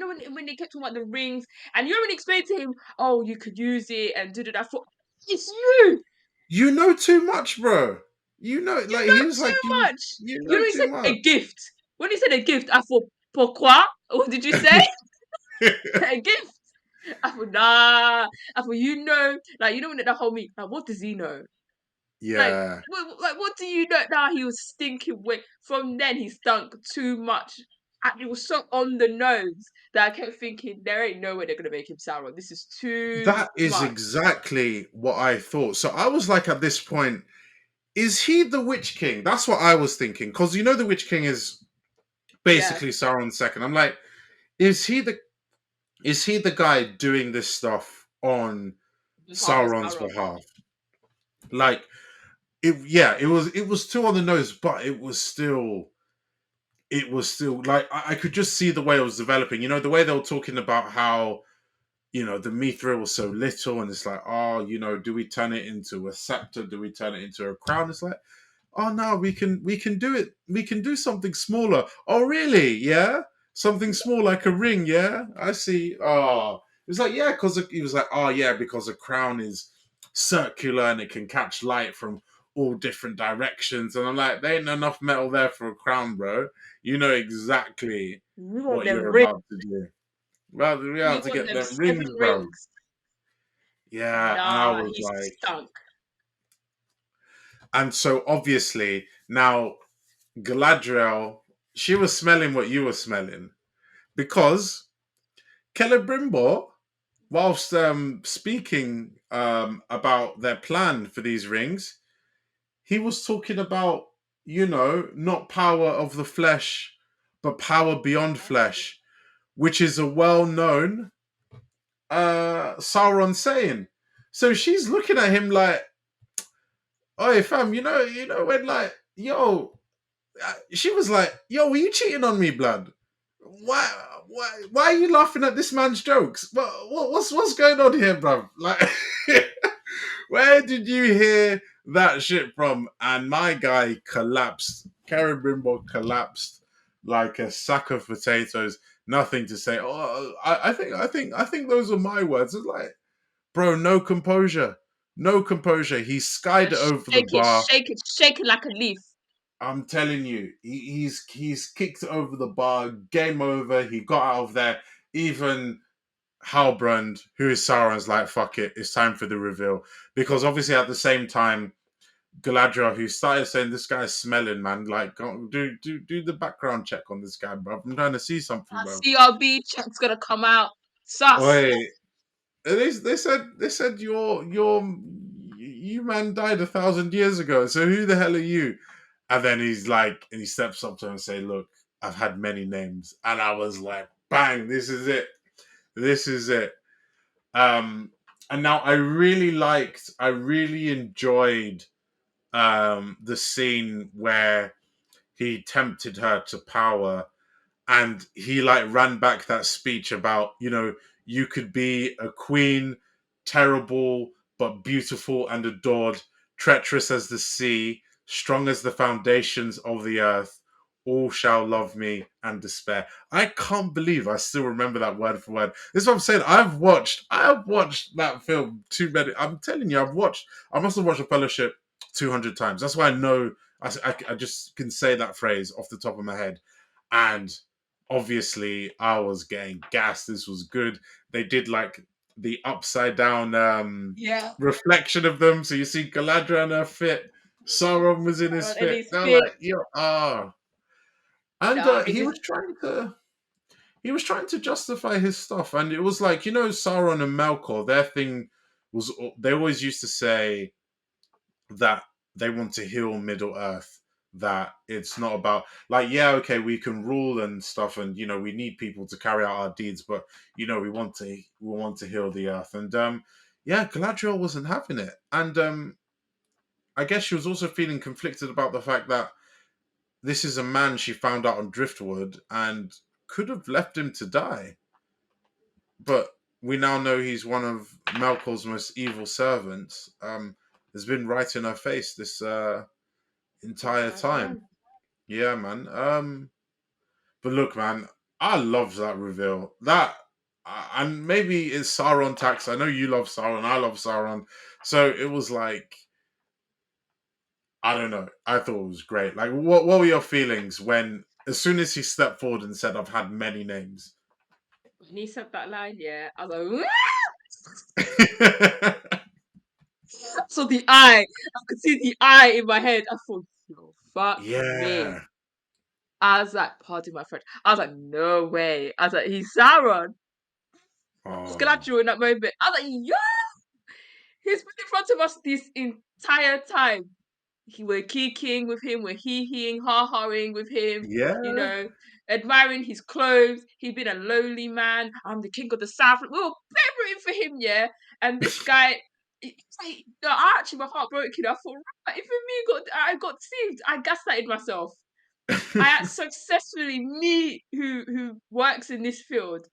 they kept talking about the rings, and you already explained to him, oh, you could use it and do that. I thought, it's you. you know too much, bro. You know, You like he know was like, too much. you You know know, he too said much. a gift. When he said a gift, I thought, pourquoi? What did you say? A gift. I thought, nah. I thought, like, when the whole me, like, what does he know? Like, Yeah, what do you know? Nah, he was stinking way. From then, he stunk too much. And it was so on the nose that I kept thinking, there ain't no way they're gonna make him sour. This is too that is much. exactly what I thought. So I was like, at this point, is he the Witch King? That's what I was thinking, because you know the Witch King is Yeah, basically Sauron's second. I'm like, is he the guy doing this stuff on half of Sauron's Sauron. behalf? Like, yeah, it was too on the nose, but it was still like I could just see the way it was developing. You know, the way they were talking about how the mithril was so little, and it's like, oh, do we turn it into a scepter? Do we turn it into a crown? It's like, oh no, we can do it. We can do something smaller. Oh really? Yeah, something small like a ring. Yeah, I see. Oh, it was like, yeah, because he was like, oh yeah, because a crown is circular and it can catch light from all different directions. And I'm like, there ain't enough metal there for a crown, bro. You know exactly You want what them you're rings. about to do. Well, we have You to want get them them 7 rings, bro. rings. Yeah, and I Nah, was he like, stunk. and so obviously now Galadriel, she was smelling what you were smelling because Celebrimbor, whilst speaking about their plan for these rings, he was talking about, not power of the flesh, but power beyond flesh, which is a well-known Sauron saying. So she's looking at him like, "Oi, fam, when like, yo," she was like, "Yo, were you cheating on me, blood? Why, why are you laughing at this man's jokes? What's going on here, bro? Like, where did you hear that shit from?" And my guy collapsed. Karen Brimble collapsed like a sack of potatoes. Nothing to say. Oh, I think those are my words. It's like, bro, no composure, no composure. He skied it Just over the bar. shake it like a leaf. I'm telling you, he's kicked it over the bar. Game over. He got out of there. Even Halbrand, who is Sauron's, like, fuck it, it's time for the reveal. Because obviously at the same time, Galadriel, who started saying this guy's smelling, man, like, do the background check on this guy, bro. I'm trying to see something, That bro. CRB check's gonna come out. Sus. Oi, they said you man died 1,000 years ago. So who the hell are you? And then he's like, and he steps up to him and say, "Look, I've had many names," and I was like, "Bang! This is it. This is it." Um, and now I really enjoyed the scene where he tempted her to power, and he like ran back that speech about, you could be a queen, terrible but beautiful and adored, treacherous as the sea, strong as the foundations of the earth, all shall love me and despair. I can't believe I still remember that word for word. This is what I'm saying. I have watched that film too many. I'm telling you, I must have watched a fellowship 200 times. That's why I know. I just can say that phrase off the top of my head. And obviously I was getting gassed. This was good. They did like the upside down Yeah. reflection of them. So you see Galadriel in her fit, Sauron was in his And fit. it's They're fit. like, yeah, ah. And Nah, it he is. was trying to justify his stuff. And it was like, Sauron and Melkor, their thing was they always used to say that they want to heal Middle Earth. That it's not about like, yeah, okay, we can rule and stuff, and we need people to carry out our deeds, but we want to heal the earth. And yeah, Galadriel wasn't having it, and I guess she was also feeling conflicted about the fact that this is a man she found out on Driftwood and could have left him to die, but we now know he's one of Melkor's most evil servants. Has been right in her face this entire Entire time. time. Yeah, man. But look, man, I love that reveal. And maybe it's Sauron tax. I know you love Sauron. I love Sauron. So it was like, I don't know. I thought it was great. Like, what were your feelings when, as soon as he stepped forward and said, "I've had many names"? When he said that line, yeah, I was like, so the eye, I could see the eye in my head. I thought, yo, fuck me. Yeah. I was like, pardon my French. I was like, no way. I was like, he's Sauron. I was Oh. Galadriel in that moment. I was like, yo, he's been in front of us this entire time. We're kikiing with him, we're hee-heeing, ha-haing with him, you Yeah. know, admiring his clothes. He'd been a lowly man. I'm the king of the South. We were peppering for him, yeah. And this guy, it's like, no, actually, my heart broke. I thought, right, if I got deceived, I gaslighted myself. I successfully, me who works in this field,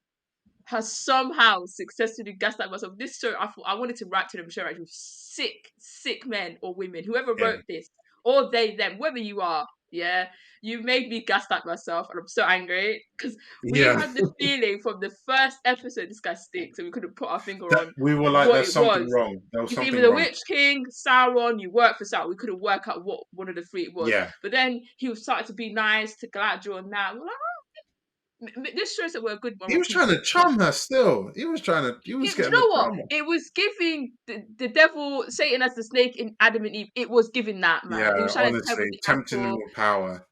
has somehow successfully gaslighted myself. This show, I thought I wanted to write to them, show right with sick men or women, whoever Yeah. wrote this, or they, them, whoever you are. Yeah, you made me gaslight myself, and I'm so angry because we Yeah. had the feeling from the first episode this guy stinks, and we couldn't put our finger That on we were like, what there's it something was. wrong. There was It's either something the wrong. Witch King, Sauron. You work for Sauron. We couldn't work out what one of the three it was. Yeah. But then he was starting to be nice to Galadriel, and now we're like, this shows that we're good He moral was trying people. to charm her still. He was Do you getting the know what? charm. It was giving the devil, Satan as the snake in Adam and Eve. It was giving that, man. It Yeah, was trying to tell honestly, with the tempting him apple. with power.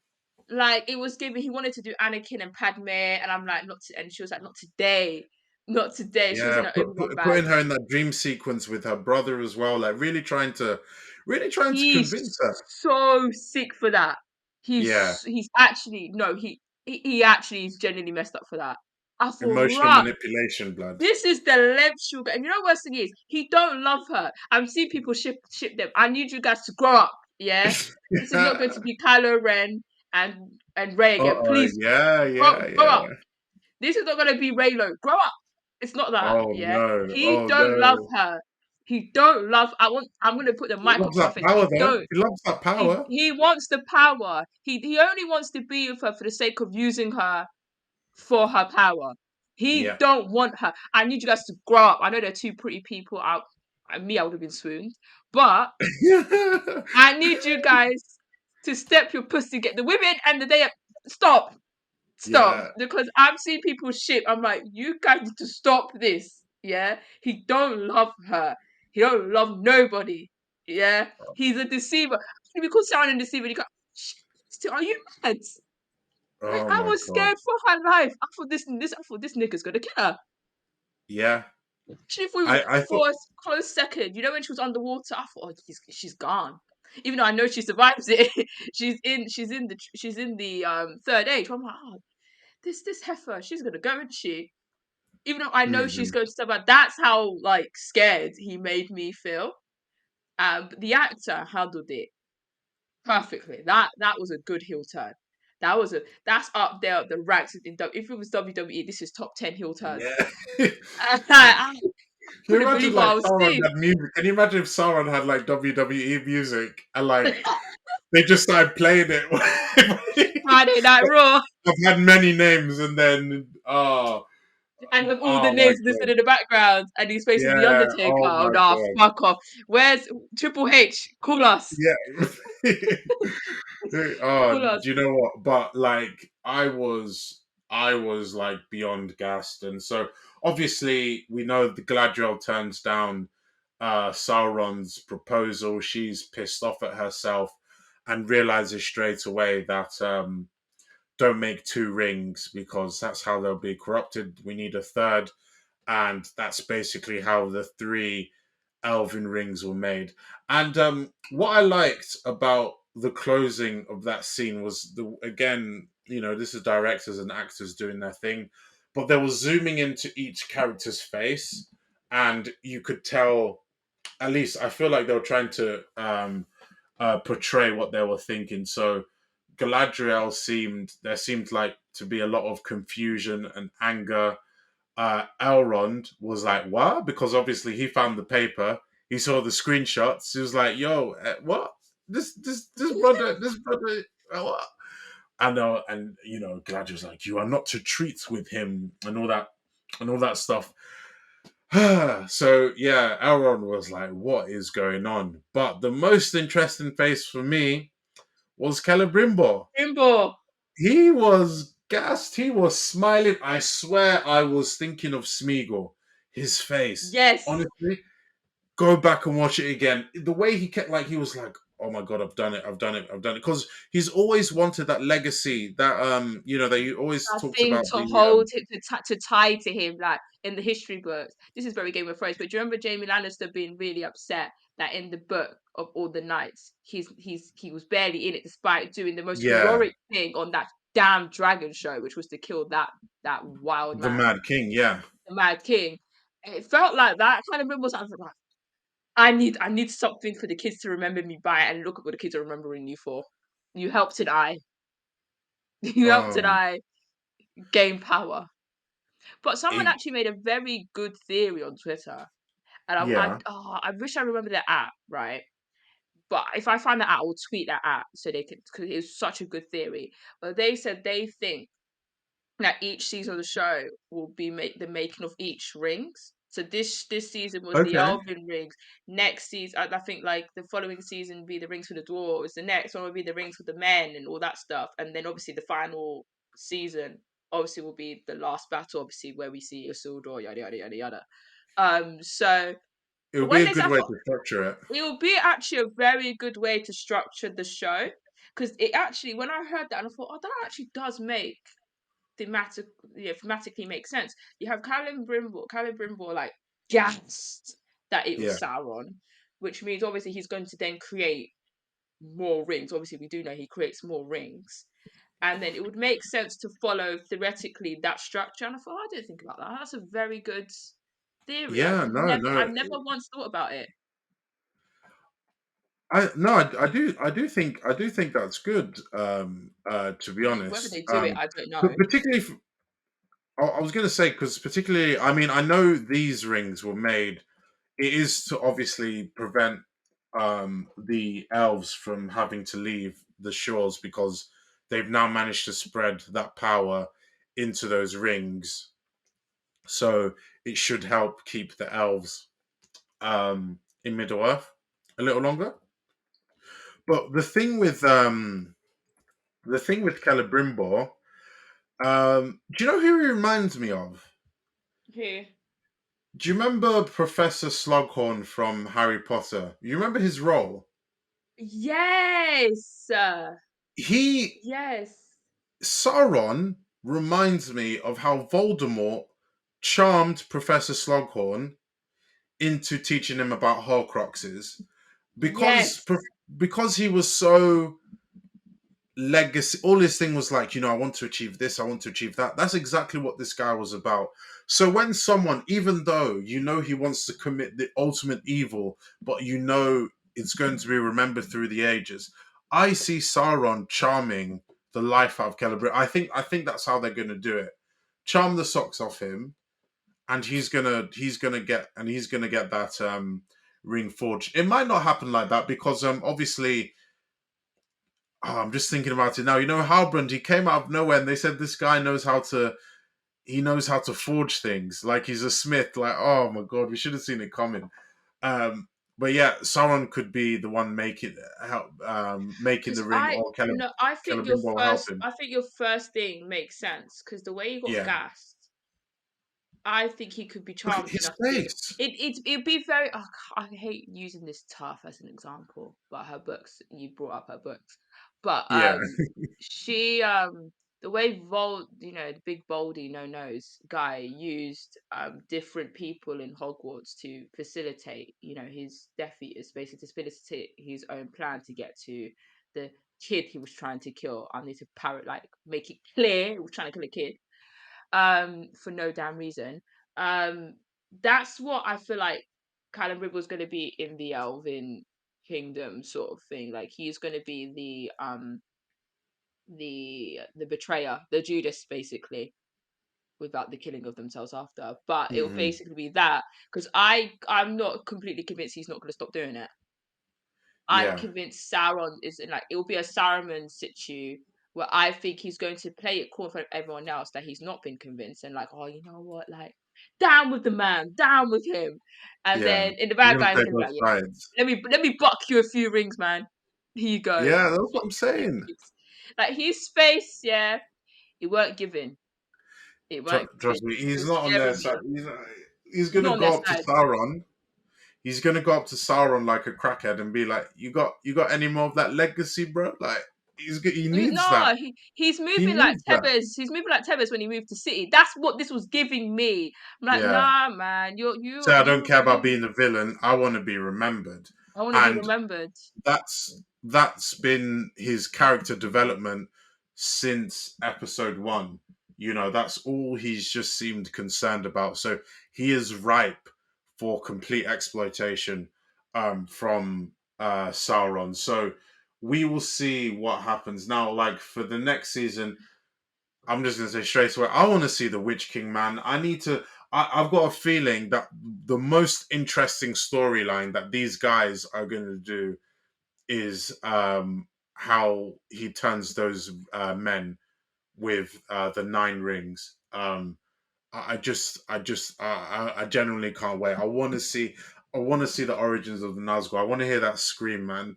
Like it was giving. He wanted to do Anakin and Padme, and I'm like, not. And she was like, not today, not today. She was in Yeah, her Obi-Wan bag. putting her in that dream sequence with her brother as well, like really trying to convince He's her. so sick for that. Yeah, He's actually no. He actually is genuinely messed up for that. I thought, emotional right. manipulation, blood. This is the length she'll go. And you know what worst thing is? He don't love her. I'm seeing people ship them. I need you guys to grow up. Yeah, this is not going to be Kylo Ren and Rey again. Uh-oh, Please yeah, yeah, grow yeah. up. This is not going to be Raylo. Grow up. It's not that. Oh Yeah, no, he oh don't love no. her. He don't love. I'm going to put the He mic up loves to my that face. power He though. don't. He loves that power. He wants the power. He only wants to be with her for the sake of using her for her power. He Yeah. don't want her. I need you guys to grow up. I know they're two pretty people out. Me, I would have been swooned. But I need you guys to step your pussy, get the women and the day. Stop. Stop. Yeah. Because I'm seeing people ship. I'm like, you guys need to stop this. Yeah. He don't love her. He don't love nobody. Yeah. He's a deceiver. We call someone a deceiver. You go, are you mad? Like Oh I my was god. scared for her life. I thought this nigga's gonna kill her. Yeah. Actually, for I thought. for a close second, you know when she was underwater, I thought, oh, she's gone. Even though I know she survives it, she's in the third age. I'm like, oh, this heifer, she's gonna go, isn't she? Even though I know she's Mhm. going to survive. That's how like scared he made me feel. But the actor handled it perfectly. That was a good heel turn. That's up there at the ranks in if it was WWE, this is top 10 heel turns. Yeah. I Can you couldn't imagine believe what like I was Sauron seeing. had music? Can you imagine if Sauron had like WWE music and like they just started playing it? Friday Night Raw, I've had many names, and then and with all the oh my names listed god, in the background, and he's facing the yeah, Undertaker. oh Oh my nah, god, fuck off. Where's Triple H? Call us. yeah. Oh, Call us. do you know what? But like, I was like beyond gassed. And so obviously we know the Galadriel turns down Sauron's proposal. She's pissed off at herself and realizes straight away that don't make two rings because that's how they'll be corrupted. We need a third, and that's basically how the three elven rings were made. And what I liked about the closing of that scene was the again, this is directors and actors doing their thing, but they were zooming into each character's face, and you could tell. At least I feel like they were trying to portray what they were thinking. So Galadriel seemed like to be a lot of confusion and anger. Elrond was like, "What?" Because obviously he found the paper. He saw the screenshots. He was like, "Yo, what? This brother, what?" And Galadriel was like, "You are not to treat with him," and all that stuff. So yeah, Elrond was like, "What is going on?" But the most interesting face for me was Celebrimbor. Jimbo. He was gassed. He was smiling. I swear I was thinking of Smeagol. His face. Yes. Honestly, go back and watch it again. The way he kept like he was like, "Oh my god, I've done it, I've done it, I've done it." Because he's always wanted that legacy that that he always That talks thing about to the hold him, to tie to him, like in the history books. This is very Game of Thrones, but do you remember Jamie Lannister being really upset that in the book of all the knights, he was barely in it, despite doing the most yeah, heroic thing on that damn dragon show, which was to kill that wild the man, Mad King, yeah. the Mad King. It felt like that. I kind of remember something like, I need something for the kids to remember me by, and look at what the kids are remembering you for. You helped an eye. You helped an Um eye gain power. But someone it, actually made a very good theory on Twitter, and yeah. I wish I remember the app, right? But if I find that out, I will tweet that out so they can, because it's such a good theory. But they said they think that each season of the show will be the making of each rings. So this season was the Okay. Elven rings. Next season, I think like the following season will be the rings for the dwarves. The next one will be the rings for the men and all that stuff. And then obviously the final season obviously will be the last battle, obviously where we see Isildur, yada yada yada yada. So It would be when a they said, good I way thought to structure it. it would be actually a very good way to structure the show, because it actually, when I heard that, and I thought, oh, that actually does make thematic, thematically makes sense. You have Callum Brimble like gassed that it was Yeah. Sauron, which means obviously he's going to then create more rings. Obviously, we do know he creates more rings, and then it would make sense to follow theoretically that structure. And I thought, I didn't think about that. That's a very good theory. Yeah, no, I've no. never once thought about it. I do think that's good. To be Whether honest, they do it, I don't but know. particularly, I was going to say because particularly, I mean, I know these rings were made. It is to obviously prevent the elves from having to leave the shores because they've now managed to spread that power into those rings. So it should help keep the elves in Middle Earth a little longer. But the thing with Celebrimbor, do you know who he reminds me of? Okay. Do you remember Professor Slughorn from Harry Potter? You remember his role? Yes. He Yes. Sauron reminds me of how Voldemort charmed Professor Slughorn into teaching him about Horcruxes because Yes. because he was so legacy. All his thing was like, I want to achieve this, I want to achieve that. That's exactly what this guy was about. So when someone, even though he wants to commit the ultimate evil, but it's going to be remembered through the ages, I see Sauron charming the life out of Celebrimbor. I think that's how they're going to do it. Charm the socks off him, and he's gonna get that ring forged. It might not happen like that because obviously, I'm just thinking about it now. Halbrand, he came out of nowhere, and they said this guy knows how to forge things. Like he's a smith. Like, oh my god, we should have seen it coming. Um, but yeah, Sauron could be the one making Because the ring, or no, I think your Celebrimbor help first, him. I think your first thing makes sense because the way you got Yeah, gassed, I think he could be look at charmed his enough to be. face. It'd be very. Oh, I hate using this tough as an example, but her books. You brought up her books, but Yeah, she the way the big boldy no nose guy used different people in Hogwarts to facilitate his Death Eaters, basically to facilitate his own plan to get to the kid he was trying to kill. I need to make it clear he was trying to kill a kid for no damn reason. Um, that's what I feel like Callum Ribble's going to be in the Elven Kingdom sort of thing. Like he's going to be the betrayer, the Judas basically, without the killing of themselves after. But it'll hmm basically be that because I'm not completely convinced he's not going to stop doing it. I'm yeah, convinced Sauron is in like it will be a Saruman situ where I think he's going to play it cool in front of everyone else that he's not been convinced and like, oh, you know what, like down with the man, down with him, and yeah. then in the He's bad gonna guys play gonna be both like, yeah, sides. let me buck you a few rings, man. Here you go, Yeah, that's what buck I'm you a few saying. rings. Like his face, yeah, it weren't giving, it weren't giving. Trust me, It he's was not on their scaring side. me. He's He's gonna not on their go up to side. Sauron. He's gonna go up to Sauron like a crackhead and be like, you got any more of that legacy, bro?" Like he needs that. No, he's He moving like needs that. Tevez. He's moving like Tevez when he moved to City. That's what this was giving me. I'm like, Yeah. nah, man, So I don't care about being the villain. I want to be remembered. I want to be And remembered. that's been his character development since episode 1. That's all he's just seemed concerned about. So he is ripe for complete exploitation from Sauron. So we will see what happens now. Like for the next season, I'm just gonna say straight away, I want to see the Witch King, man. I need to. I've got a feeling that the most interesting storyline that these guys are going to do is how he turns those men with the 9 rings. I genuinely can't wait. I want to see the origins of the Nazgul. I want to hear that scream, man.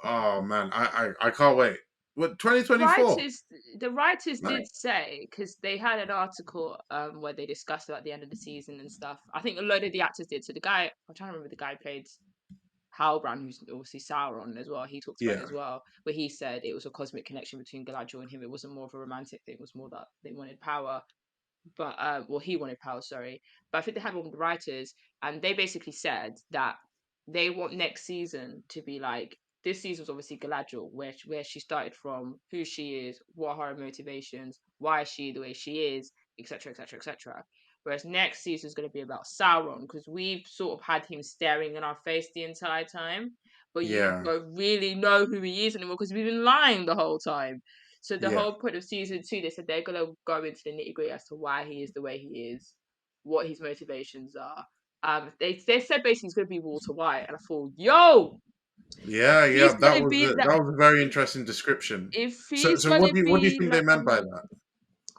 Oh man, I can't wait. What, The 2024? writers, the writers Right. did say because they had an article where they discussed about the end of the season and stuff. I think a load of the actors did. So the guy, I'm trying to remember the guy who played Halbrand, who's obviously Sauron as well. He talked about it Yeah, as well, where he said it was a cosmic connection between Galadriel and him. It wasn't more of a romantic thing. It was more that they wanted power, but well, he wanted power, sorry. But I think they had one of the writers, and they basically said that they want next season to be like this season was obviously Galadriel, where she started from, who she is, what are her motivations, why is she the way she is, etc., etc., etc. Whereas next season is going to be about Sauron because we've sort of had him staring in our face the entire time, but you yeah, don't really know who he is anymore because we've been lying the whole time. So the yeah, whole point of season 2, they said they're gonna go into the nitty gritty as to why he is the way he is, what his motivations are. They said basically he's gonna be Walter White, and I thought, yo, yeah, if yeah. he's gonna be That that, was a very interesting description. if So he's so gonna what do you be think they like, meant by that?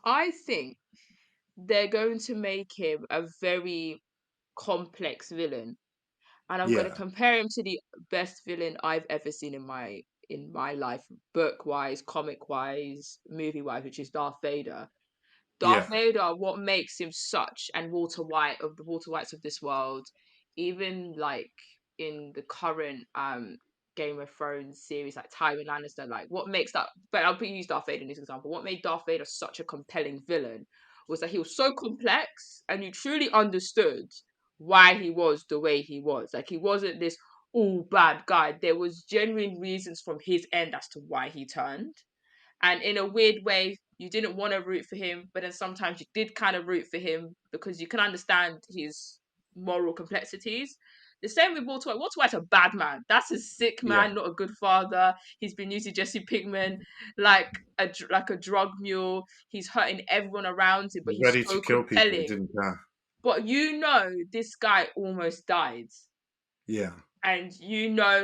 I think they're going to make him a very complex villain, and I'm gonna Yeah, compare him to the best villain I've ever seen in my life, book wise, comic wise, movie wise, which is Darth Vader. Darth yeah, Vader, what makes him such, and Walter White of the Walter Whites of this world, even like in the current Game of Thrones series, like Tywin Lannister, like what makes that, but use Darth Vader in this example. What made Darth Vader such a compelling villain was that he was so complex and you truly understood why he was the way he was. Like he wasn't this all bad guy. There was genuine reasons from his end as to why he turned, and in a weird way, you didn't want to root for him, but then sometimes you did kind of root for him because you can understand his moral complexities. The same with Walter White. Walter White's a bad man. That's a sick yeah. man, not a good father. He's been using Jesse Pinkman like a drug mule. He's hurting everyone around him, but he's Ready to so kill people. It compelling. didn't care. But this guy almost died, Yeah, and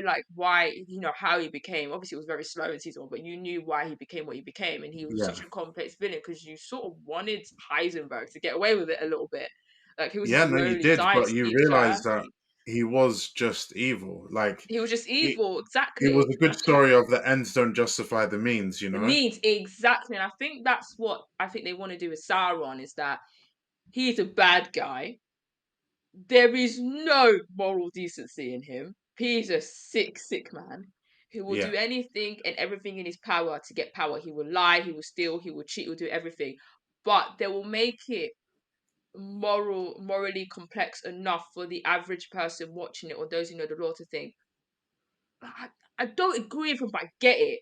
like why, how he became. Obviously it was very slow in season 1, but you knew why he became what he became, and he was yeah, such a complex villain because you sort of wanted Heisenberg to get away with it a little bit. Like he was yeah. this No, you lowly did, but science you teacher. realize that. he was just evil. Like He was just it, evil, it was exactly. a good I think story of the ends don't justify the means, you the know? means exactly, and I think that's what I think they want to do with Sauron is that he's a bad guy. There is no moral decency in him. He's a sick, sick man who will Yeah. do anything and everything in his power to get power. He will lie, he will steal, he will cheat, he will do everything. But they will make it morally complex enough for the average person watching it or those who know the law to think, I, I don't agree with him, but I get it.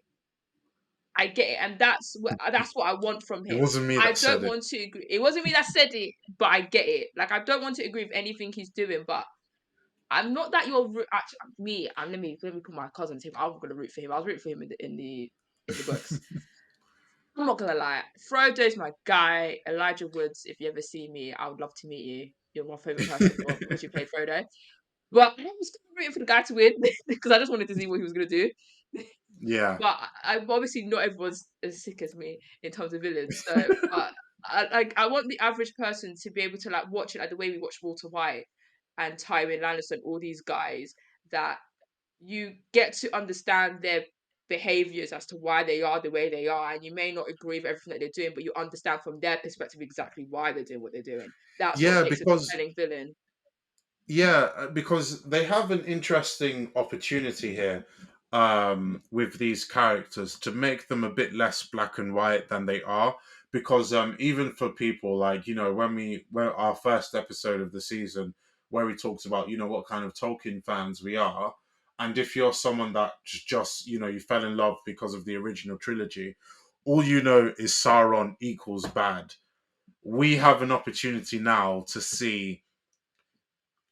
I get it, and that's what I want from It him. wasn't me I that don't said it. want to agree. It wasn't me that said it, but I get it. Like I don't want to agree with anything he's doing, but I'm not that actually me. Let me put my cousin to him. I'm gonna root for him. I was rooting for him in the books. I'm not gonna lie. Frodo's my guy. Elijah Woods. If you ever see me, I would love to meet you. You're my favorite person because you played Frodo. But I was rooting for the guy to win because I just wanted to see what he was gonna do. Yeah. But I'm obviously not everyone's as sick as me in terms of villains. So, but I want the average person to be able to like watch it like the way we watch Walter White and Tywin Lannister and all these guys that you get to understand their behaviors as to why they are the way they are, and you may not agree with everything that they're doing, but you understand from their perspective exactly why they're doing what they're doing. That's what Yeah, makes a because compelling villain. because they have an interesting opportunity here with these characters to make them a bit less black and white than they are. Because even for people like when our first episode of the season where we talked about what kind of Tolkien fans we are, and if you're someone that just you fell in love because of the original trilogy, all you know is Sauron equals bad. We have an opportunity now to see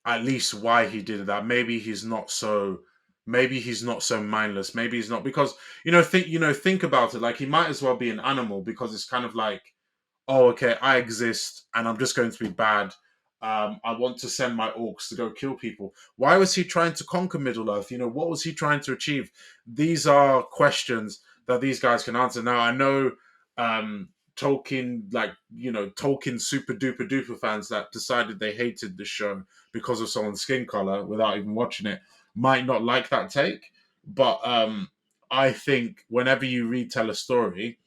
at least why he did that. Maybe he's not so mindless. Maybe he's not because think about it. Like he might as well be an animal because it's kind of like, oh, okay, I exist and I'm just going to be bad. I want to send my orcs to go kill people. Why was he trying to conquer Middle Earth? What was he trying to achieve? These are questions that these guys can answer. Now, I know Tolkien, Tolkien super duper duper fans that decided they hated the show because of someone's skin color without even watching it might not like that take. But I think whenever you retell a story,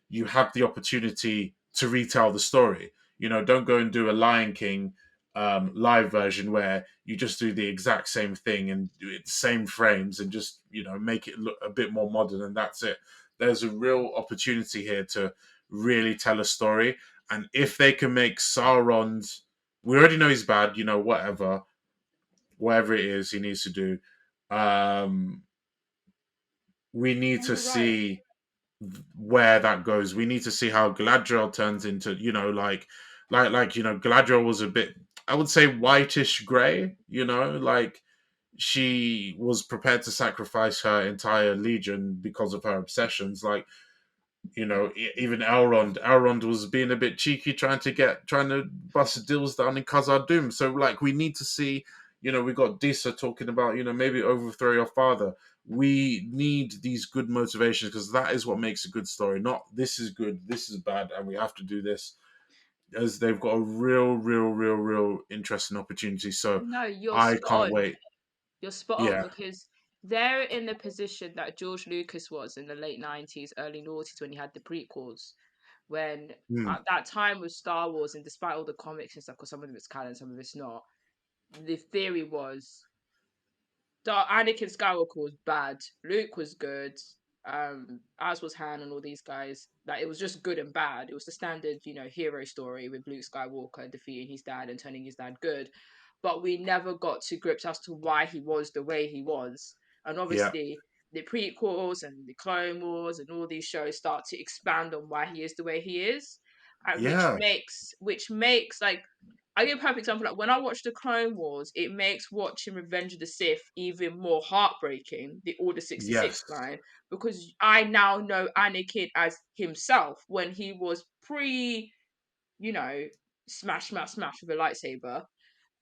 you have the opportunity to retell the story. Don't go and do a Lion King live version where you just do the exact same thing and do it same frames and just make it look a bit more modern and that's it. There's a real opportunity here to really tell a story, and if they can make Sauron's, we already know he's bad. Whatever it is he needs to do. Um, we need No, to you're right. see where that goes. We need to see how Galadriel turns into, Galadriel was a bit, I would say, whitish gray. Like she was prepared to sacrifice her entire legion because of her obsessions. Like even Elrond was being a bit cheeky, trying to bust deals down in Khazad Dûm. So like we need to see, we got Disa talking about, maybe overthrow your father. We need these good motivations because that is what makes a good story. Not this is good, this is bad, and we have to do this. As they've got a real interesting opportunity. So No, you're I spot can't on. wait. You're spot on Yeah. because they're in the position that George Lucas was in the late 90s, early noughties when he had the prequels. When Hmm. at that time with Star Wars, and despite all the comics and stuff, because some of it's canon, some of it's not, the theory was Anakin Skywalker was bad, Luke was good, as was Han and all these guys. That it was just good and bad. It was the standard, hero story with Luke Skywalker defeating his dad and turning his dad good. But we never got to grips as to why he was the way he was. And Yeah. obviously, the prequels and the Clone Wars and all these shows start to expand on why he is the way he is, and Yeah. which makes like I give a perfect example. Like when I watch the Clone Wars, it makes watching Revenge of the Sith even more heartbreaking, the Order 66 Yes. line, because I now know Anakin as himself when he was pre, you know, smash, smash, smash with a lightsaber.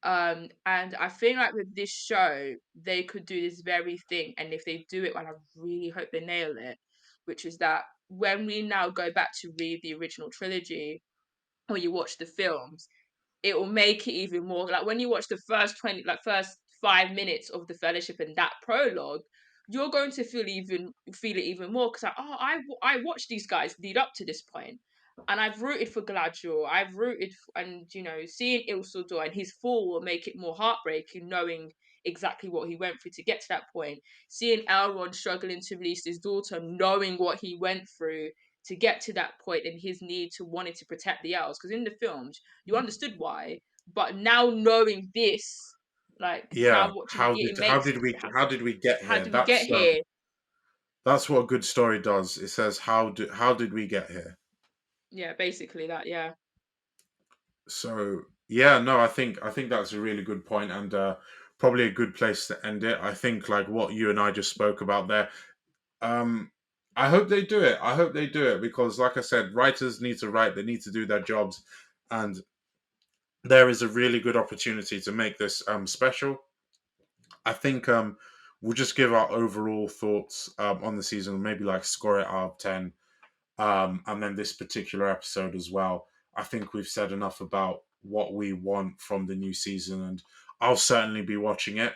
And I feel like with this show, they could do this very thing. And if they do it, and I really hope they nail it, which is that when we now go back to read the original trilogy or you watch the films, it will make it even more like when you watch the first 20 like first 5 minutes of the Fellowship and that prologue, you're going to feel it even more because like, oh, I watched these guys lead up to this point, and I've rooted for Galadriel. I've rooted and seeing Isildur and his fall will make it more heartbreaking, knowing exactly what he went through to get to that point. Seeing Elrond struggling to release his daughter, knowing what he went through to get to that point and his need to wanting to protect the elves. Because in the films, you understood why, but now knowing this, like Yeah. now watching it, it makes How did we get how here? do we get here? That's what a good story does. It says how did we get here? Yeah, basically that. Yeah. So yeah, no, I think that's a really good point, and probably a good place to end it. I think like what you and I just spoke about there. Um, I hope they do it. I hope they do it because, like I said, writers need to write. They need to do their jobs, and there is a really good opportunity to make this special. I think we'll just give our overall thoughts on the season, maybe like score it out of 10. And then this particular episode as well. I think we've said enough about what we want from the new season, and I'll certainly be watching it.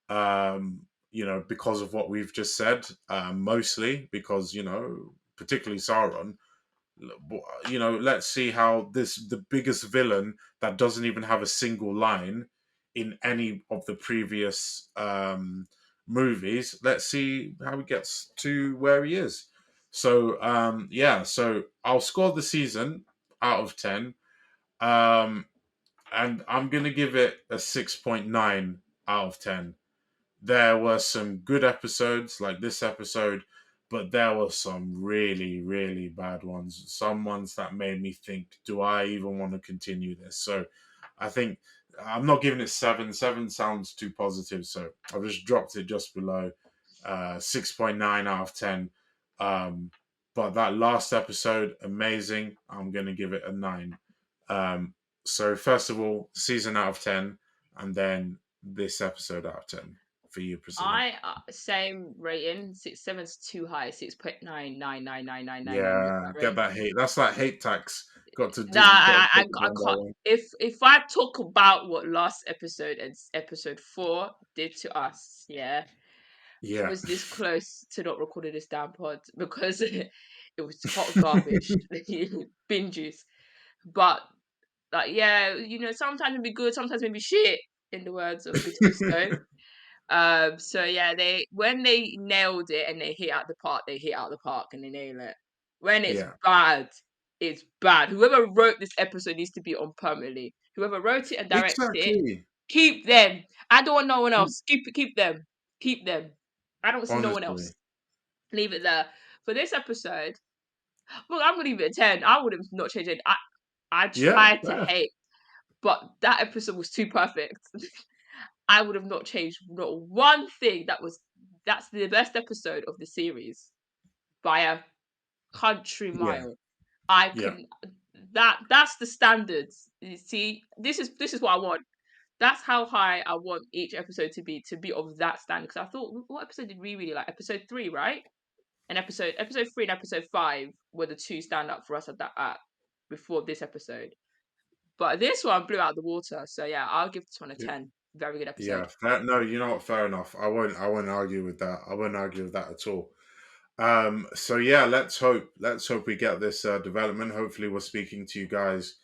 Because of what we've just said, mostly because particularly Sauron. Let's see how the biggest villain that doesn't even have a single line in any of the previous movies. Let's see how he gets to where he is. So yeah, so I'll score the season out of 10, and I'm gonna give it a 6.9 out of 10. There were some good episodes like this episode, but there were some really, really bad ones. Some ones that made me think, do I even want to continue this? So I think I'm not giving it 7. 7 sounds too positive, so I've just dropped it just below 6.9 out of 10. Um, but that last episode, amazing. I'm going to give it a 9. So first of all, season out of 10, and then this episode out of 10 for you, Priscilla. I same rating. 6.7's too high. 6.9999999 Yeah, that get rate. that hate. That's like hate tax. Got to Nah, do. Got to take it I one by can't. one. If I talk about what last episode and episode 4 did to us, yeah, I Yeah. was this close to not recording this damn pod because it was hot garbage, bin juice. But like, yeah, sometimes it'd be good, sometimes it'd be shit. In the words of Bitty Stone. So yeah, when they nailed it and they hit out the park, they hit out the park and they nail it. When Yeah. it's bad. Whoever wrote this episode needs to be on permanently. Whoever wrote it and directed it, Exactly. keep them. I don't want no one else. Keep them. Keep them. I don't see no one Honestly. else. Leave it there. For this episode, well, I'm gonna leave it a 10. I would have not changed it. I Yeah. tried to Fair. hate, but that episode was too perfect. I would have not changed not one thing. That's the best episode of the series by a country Yeah. mile. I Yeah. can that's the standards. You see, this is what I want. That's how high I want each episode to be of that standard. Because I thought, what episode did we really like? Episode 3, right? And episode 3 and episode 5 were the two stand up for us at before this episode. But this one blew out the water. So yeah, I'll give this one a Yeah. 10. Very good Yeah. episode. Fair, no, you know what? Fair enough. I won't argue with that. I won't argue with that at all. So yeah, let's hope we get this development. Hopefully we're speaking to you guys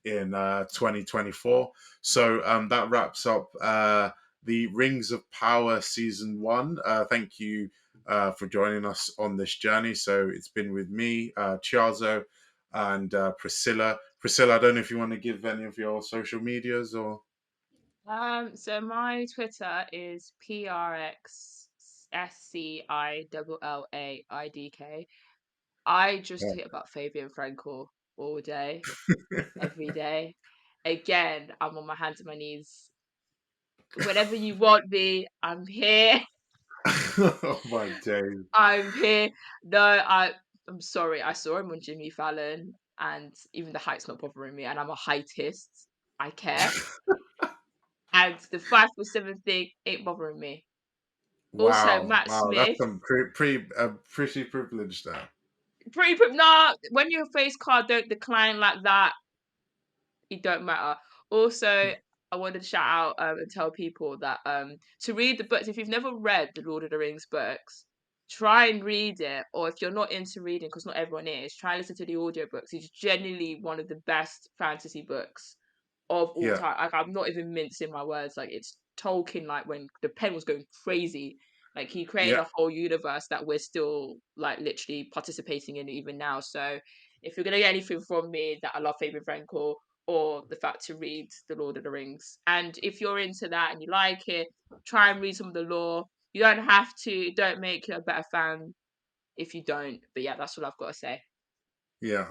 in 2024. So that wraps up the Rings of Power season 1. Thank you for joining us on this journey. So it's been with me, Chiazo, and Priscilla. Priscilla, I don't know if you want to give any of your social medias or. So my Twitter is PRXSCILLAIDK. I just hit about Fabian Frankel all day, every day. Again, I'm on my hands and my knees. Whenever you want me, I'm here. Oh my days. I'm here. No, I'm sorry. I saw him on Jimmy Fallon, and even the height's not bothering me. And I'm a heightist. I care. And the 5'7" thing ain't bothering me. Also, Wow, Matt wow, that's Smith. some pretty privilege there. Nah, when your face card don't decline like that, it don't matter. Also, I wanted to shout out and tell people that to read the books. If you've never read the Lord of the Rings books, try and read it. Or if you're not into reading, because not everyone is, try and listen to the audiobooks. It's genuinely one of the best fantasy books of all Yeah, time. Like I'm not even mincing my words. Like it's Tolkien. Like when the pen was going crazy. Like he created yeah, a whole universe that we're still like literally participating in even now. So if you're gonna get anything from me, that I love Favorite Rancor or the fact to read The Lord of the Rings. And if you're into that and you like it, try and read some of the lore. You don't have to, don't make you a better fan if you don't. But yeah, that's all I've got to say. yeah.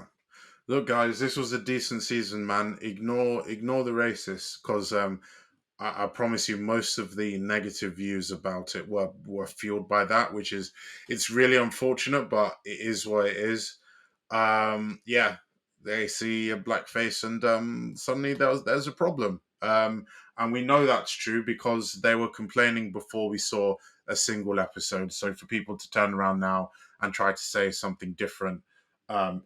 Look, guys, this was a decent season, man. Ignore the racists, because I promise you, most of the negative views about it were fueled by that, which is it's really unfortunate, but it is what it is. Yeah, they see a black face, and suddenly there's a problem. And we know that's true because they were complaining before we saw a single episode. So for people to turn around now and try to say something different,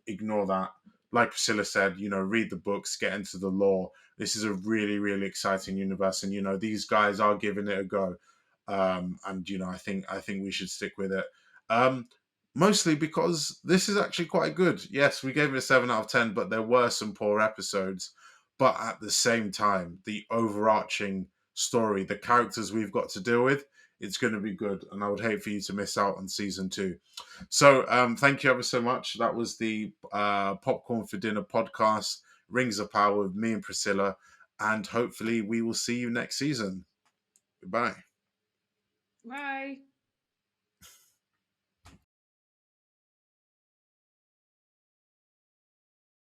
ignore that. Like Priscilla said, read the books, get into the lore. This is a really, really exciting universe, and these guys are giving it a go. And I think we should stick with it. Um, Mostly because this is actually quite good. Yes, we gave it a 7 out of 10, but there were some poor episodes. But at the same time, the overarching story, the characters we've got to deal with, it's going to be good. And I would hate for you to miss out on season 2. So thank you ever so much. That was the Popcorn for Dinner podcast, Rings of Power with me and Priscilla. And hopefully we will see you next season. Goodbye. Bye.